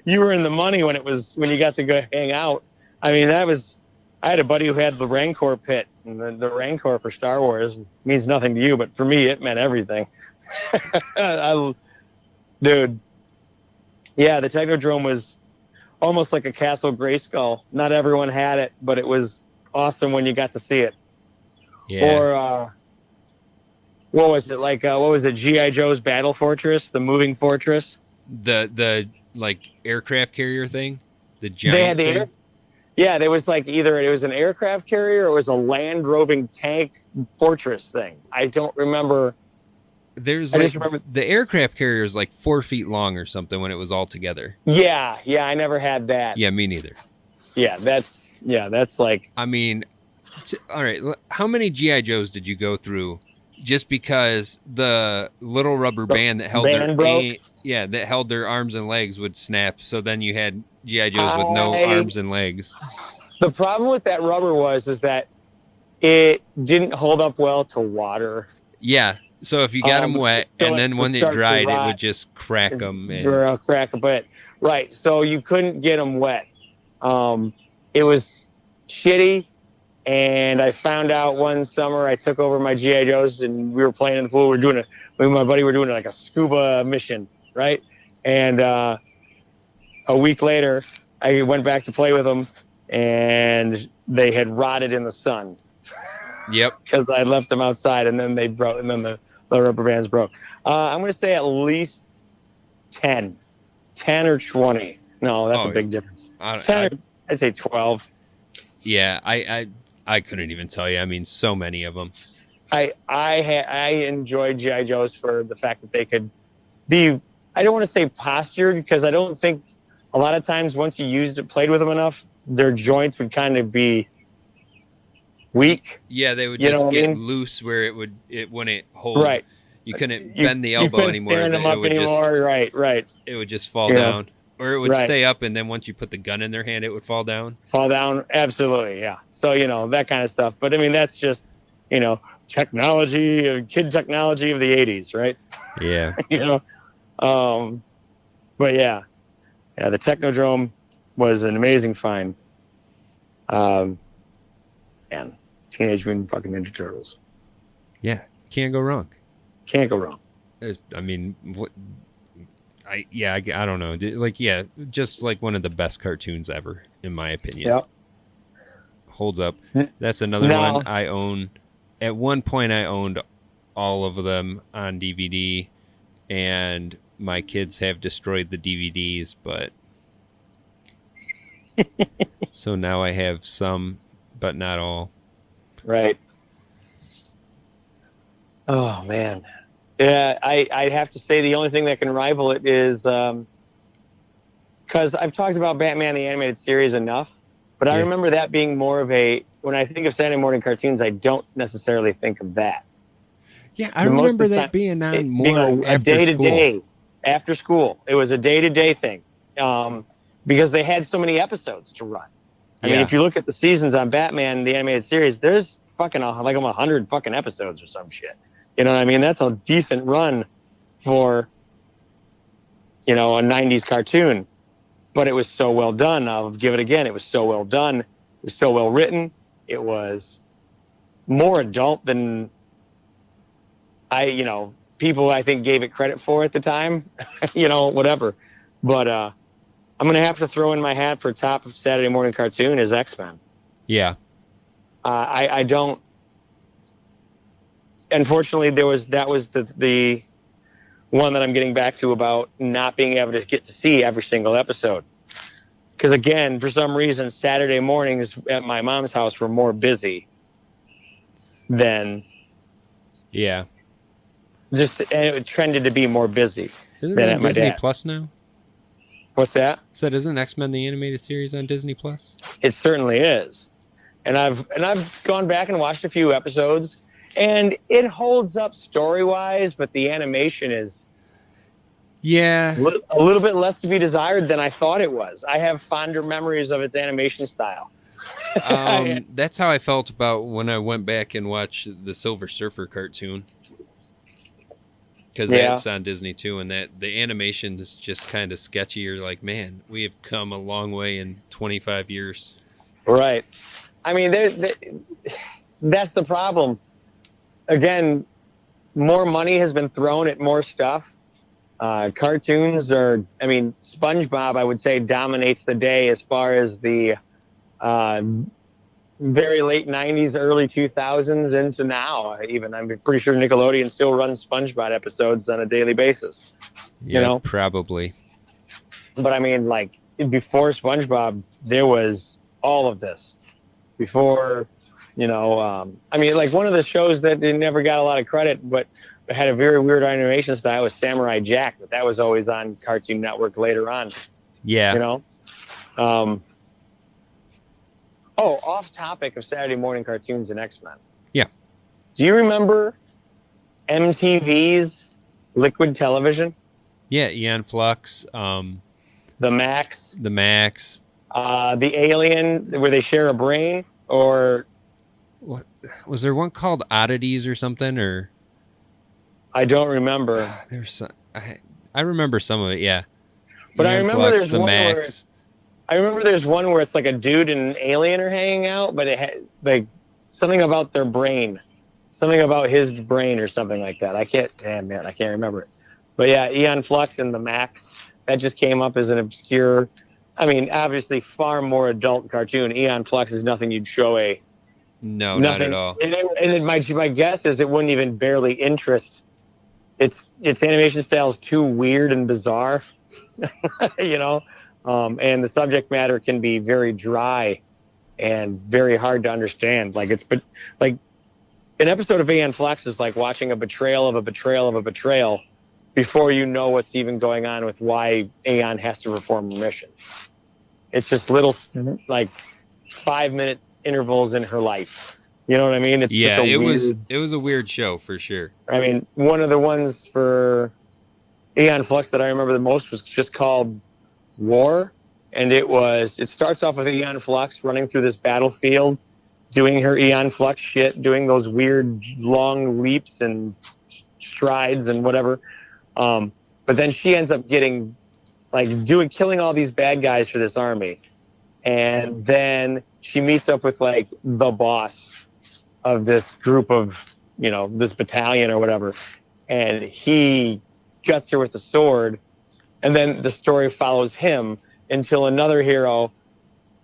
you were in the money when you got to go hang out. I mean, I had a buddy who had the Rancor pit, and the Rancor for Star Wars means nothing to you, but for me, it meant everything. Dude, yeah, the Technodrome was almost like a Castle Grayskull. Not everyone had it, but it was awesome when you got to see it. Yeah. Or what was it like? What was it? G.I. Joe's Battle Fortress, the moving fortress. The like aircraft carrier thing. The giant. They had the yeah. There was like either it was an aircraft carrier or it was a land roving tank fortress thing. I don't remember. There's like the aircraft carrier is like 4 feet long or something when it was all together. Yeah, I never had that. Yeah, me neither. Yeah, that's like. I mean, all right. How many GI Joes did you go through? Just because the little rubber band that held that held their arms and legs would snap, so then you had GI Joes with no arms and legs. The problem with that rubber is that it didn't hold up well to water. Yeah. So if you got them wet, and then when it dried, it would just crack them. Crack a bit. Right. So you couldn't get them wet. It was shitty. And I found out one summer I took over my G.I. Joes and we were playing in the pool. Me and my buddy were doing like a scuba mission, right? And a week later, I went back to play with them and they had rotted in the sun. Yep. Because I left them outside and then they broke, and then the rubber bands broke. I'm going to say at least 10 or 20. No, that's a big difference. I'd say 12. Yeah, I couldn't even tell you. I mean, so many of them. I enjoyed G.I. Joes for the fact that they could be, I don't want to say postured, because I don't think a lot of times once you played with them enough, their joints would kind of be weak. Yeah, they would just get loose where it wouldn't hold. Right. You couldn't bend the elbow anymore. You couldn't stand them up anymore. Right. It would just fall down. Or it would stay up, and then once you put the gun in their hand, it would fall down. Absolutely, yeah. So, that kind of stuff. But, I mean, that's just, technology, kid technology of the 80s, right? Yeah. But, yeah, the Technodrome was an amazing find. And Teenage Mutant fucking Ninja Turtles. Yeah, can't go wrong. Can't go wrong. I mean, I don't know. Just like one of the best cartoons ever, in my opinion. Yep. Holds up. That's another one I own. At one point, I owned all of them on DVD, and my kids have destroyed the DVDs, but so now I have some, but not all. Right. Oh, man. Yeah, I have to say the only thing that can rival it is because I've talked about Batman the Animated Series enough, but I remember that being more of when I think of Saturday morning cartoons, I don't necessically think of that. Yeah, I remember that being on more a day-to-day after school. It was a day-to-day thing because they had so many episodes to run. I mean, if you look at the seasons on Batman the Animated Series, there's fucking like 100 fucking episodes or some shit. You know what I mean? That's a decent run for, a 90s cartoon. But it was so well done. I'll give it again. It was so well done. It was so well written. It was more adult than people I think gave it credit for at the time, whatever. But I'm going to have to throw in my hat for top of Saturday morning cartoon is X-Men. Yeah. I don't. Unfortunately, that was the one that I'm getting back to about not being able to get to see every single episode. Because again, for some reason, Saturday mornings at my mom's house were more busy than. Yeah. And it trended to be more busy Isn't than it at on my Disney dad's. Plus now? What's that? So isn't X-Men the animated series on Disney Plus? It certainly is. And I've gone back and watched a few episodes, and it holds up story-wise, but the animation is Yeah. a little bit less to be desired than I thought it was. I have fonder memories of its animation style. That's how I felt about when I went back and watched the Silver Surfer cartoon. Because that's on Disney too, and that the animation is just kind of sketchy. You're like, man, we have come a long way in 25 years. Right. I mean, that's the problem. Again, more money has been thrown at more stuff. Cartoons SpongeBob, I would say, dominates the day as far as the very late 90s, early 2000s into now. Even I'm pretty sure Nickelodeon still runs SpongeBob episodes on a daily basis. Yeah, probably. But I mean, like, before SpongeBob, there was all of this. Before, like one of the shows that never got a lot of credit, but had a very weird animation style was Samurai Jack, but that was always on Cartoon Network later on. Yeah. Off topic of Saturday morning cartoons and X-Men. Yeah. Do you remember MTV's Liquid Television? Yeah, Eon Flux. The Max. The Max. The Alien, where they share a brain, or what was there one called Oddities or something? Or I don't remember. There's some, I remember some of it, yeah. But I remember there's the one Max. I remember there's one where it's like a dude and an alien are hanging out, but it had like something about their brain, something about his brain or something like that. I can't remember it. But yeah, Eon Flux and the Max, that just came up as an obscure. I mean, obviously far more adult cartoon. Eon Flux is nothing you'd show No, nothing, not at all. And my guess is it wouldn't even barely interest. Its animation style is too weird and bizarre, and the subject matter can be very dry and very hard to understand. Like an episode of Eon Flux is like watching a betrayal of a betrayal of a betrayal before you know what's even going on with why Aeon has to perform a mission. It's just little, like, 5-minute intervals in her life. You know what I mean? It's it was a weird show for sure. I mean, one of the ones for Eon Flux that I remember the most was just called War, and it starts off with Eon Flux running through this battlefield, doing her Eon Flux shit, doing those weird long leaps and strides and whatever. But then she ends up getting killing all these bad guys for this army. And then she meets up with like the boss of this group of, this battalion or whatever. And he guts her with a sword. And then the story follows him until another hero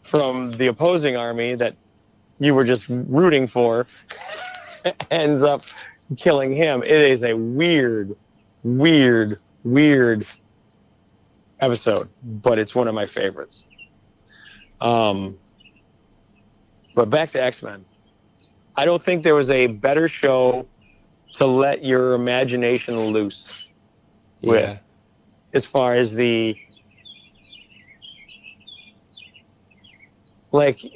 from the opposing army that you were just rooting for ends up killing him. It is a weird episode, but it's one of my favorites. But back to X-Men. I don't think there was a better show to let your imagination loose with, as far as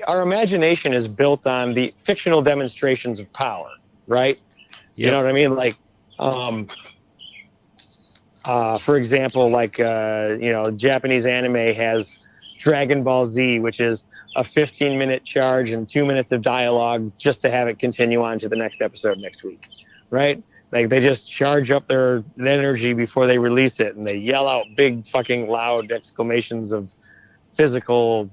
our imagination is built on the fictional demonstrations of power, right? Yep. You know what I mean? Like, for example, Japanese anime has Dragon Ball Z, which is a 15-minute charge and 2 minutes of dialogue just to have it continue on to the next episode next week, right? Like, they just charge up their energy before they release it, and they yell out big fucking loud exclamations of physical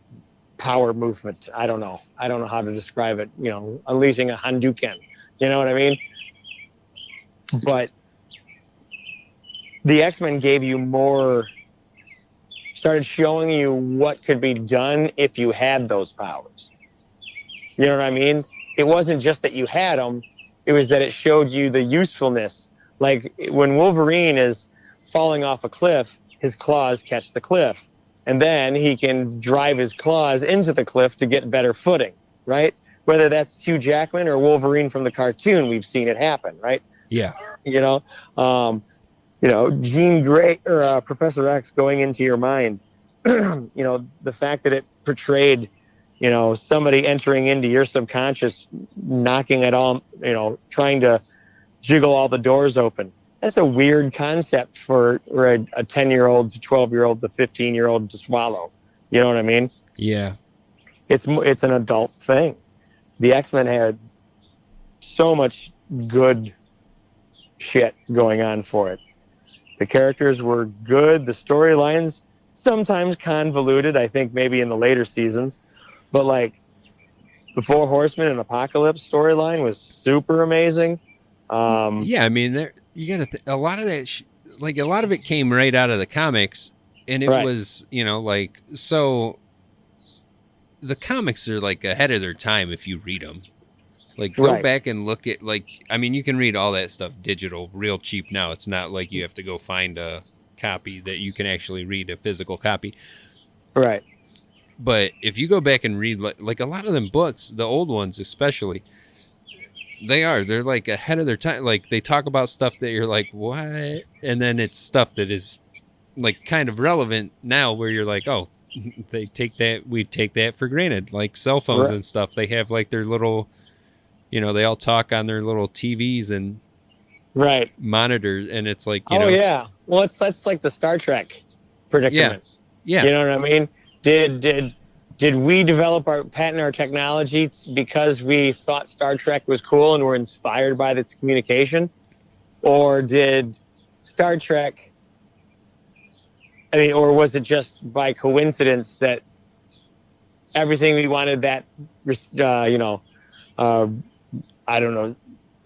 power movement. I don't know how to describe it. Unleashing a Hadouken. You know what I mean? But the X-Men gave you more, started showing you what could be done if you had those powers. You know what I mean? It wasn't just that you had them, it was that it showed you the usefulness. Like when Wolverine is falling off a cliff, his claws catch the cliff. And then he can drive his claws into the cliff to get better footing, right? Whether that's Hugh Jackman or Wolverine from the cartoon, we've seen it happen, right? Yeah. Jean Grey or Professor X going into your mind. The fact that it portrayed, somebody entering into your subconscious, knocking at all, trying to jiggle all the doors open. That's a weird concept for a 10-year-old to 12-year-old to 15-year-old to swallow. You know what I mean? Yeah. It's an adult thing. The X-Men had so much good shit going on for it. The characters were good. The storylines, sometimes convoluted, I think maybe in the later seasons. But like the Four Horsemen and Apocalypse storyline was super amazing. Yeah, I mean, you got to a lot of that, a lot of it came right out of the comics, and it was, so the comics are like ahead of their time if you read them. Like, go back and look at, you can read all that stuff digital, real cheap now. It's not like you have to go find a copy that you can actually read, a physical copy. Right. But if you go back and read, like a lot of them books, the old ones especially, they're like ahead of their time. Like they talk about stuff that you're like, what? And then it's stuff that is like kind of relevant now where you're like, oh, we take that for granted. Like cell phones and stuff. They have like their little, they all talk on their little TVs and monitors. And it's like, yeah. Well, that's like the Star Trek predicament. Yeah. You know what I mean? Did we patent our technology because we thought Star Trek was cool and were inspired by its communication? Or did Star Trek, or was it just by coincidence that everything we wanted that, I don't know,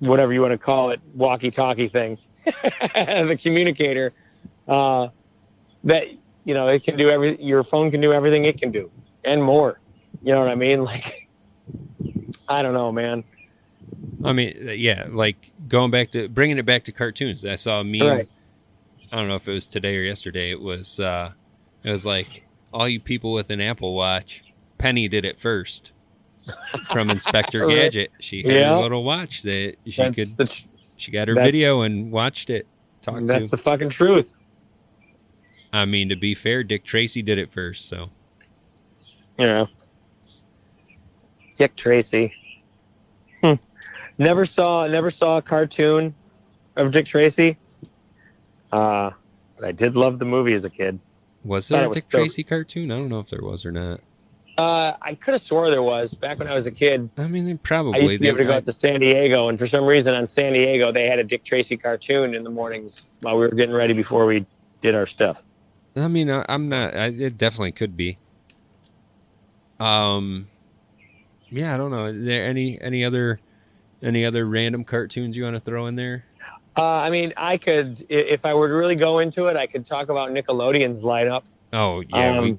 whatever you want to call it, walkie-talkie thing, the communicator, that, it can do your phone can do everything it can do. And more, you know what I mean? Like, I don't know, man. I mean, yeah, like bringing it back to cartoons. I saw a meme. Right. I don't know if it was today or yesterday. It was like, all you people with an Apple Watch, Penny did it first. From Inspector Gadget, she had her little watch that she got her video and watched it. That's the fucking truth. I mean, to be fair, Dick Tracy did it first, so. Dick Tracy. Never saw a cartoon of Dick Tracy. But I did love the movie as a kid. Was there a Dick Tracy cartoon? I don't know if there was or not. I could have swore there was back when I was a kid. I mean, they probably. I used to be able to go out to San Diego, and for some reason on San Diego they had a Dick Tracy cartoon in the mornings while we were getting ready before we did our stuff. I mean, I'm not. It definitely could be. Yeah, I don't know. Is there any other random cartoons you want to throw in there? I mean, I could, if I were to really go into it, I could talk about Nickelodeon's lineup. Oh yeah.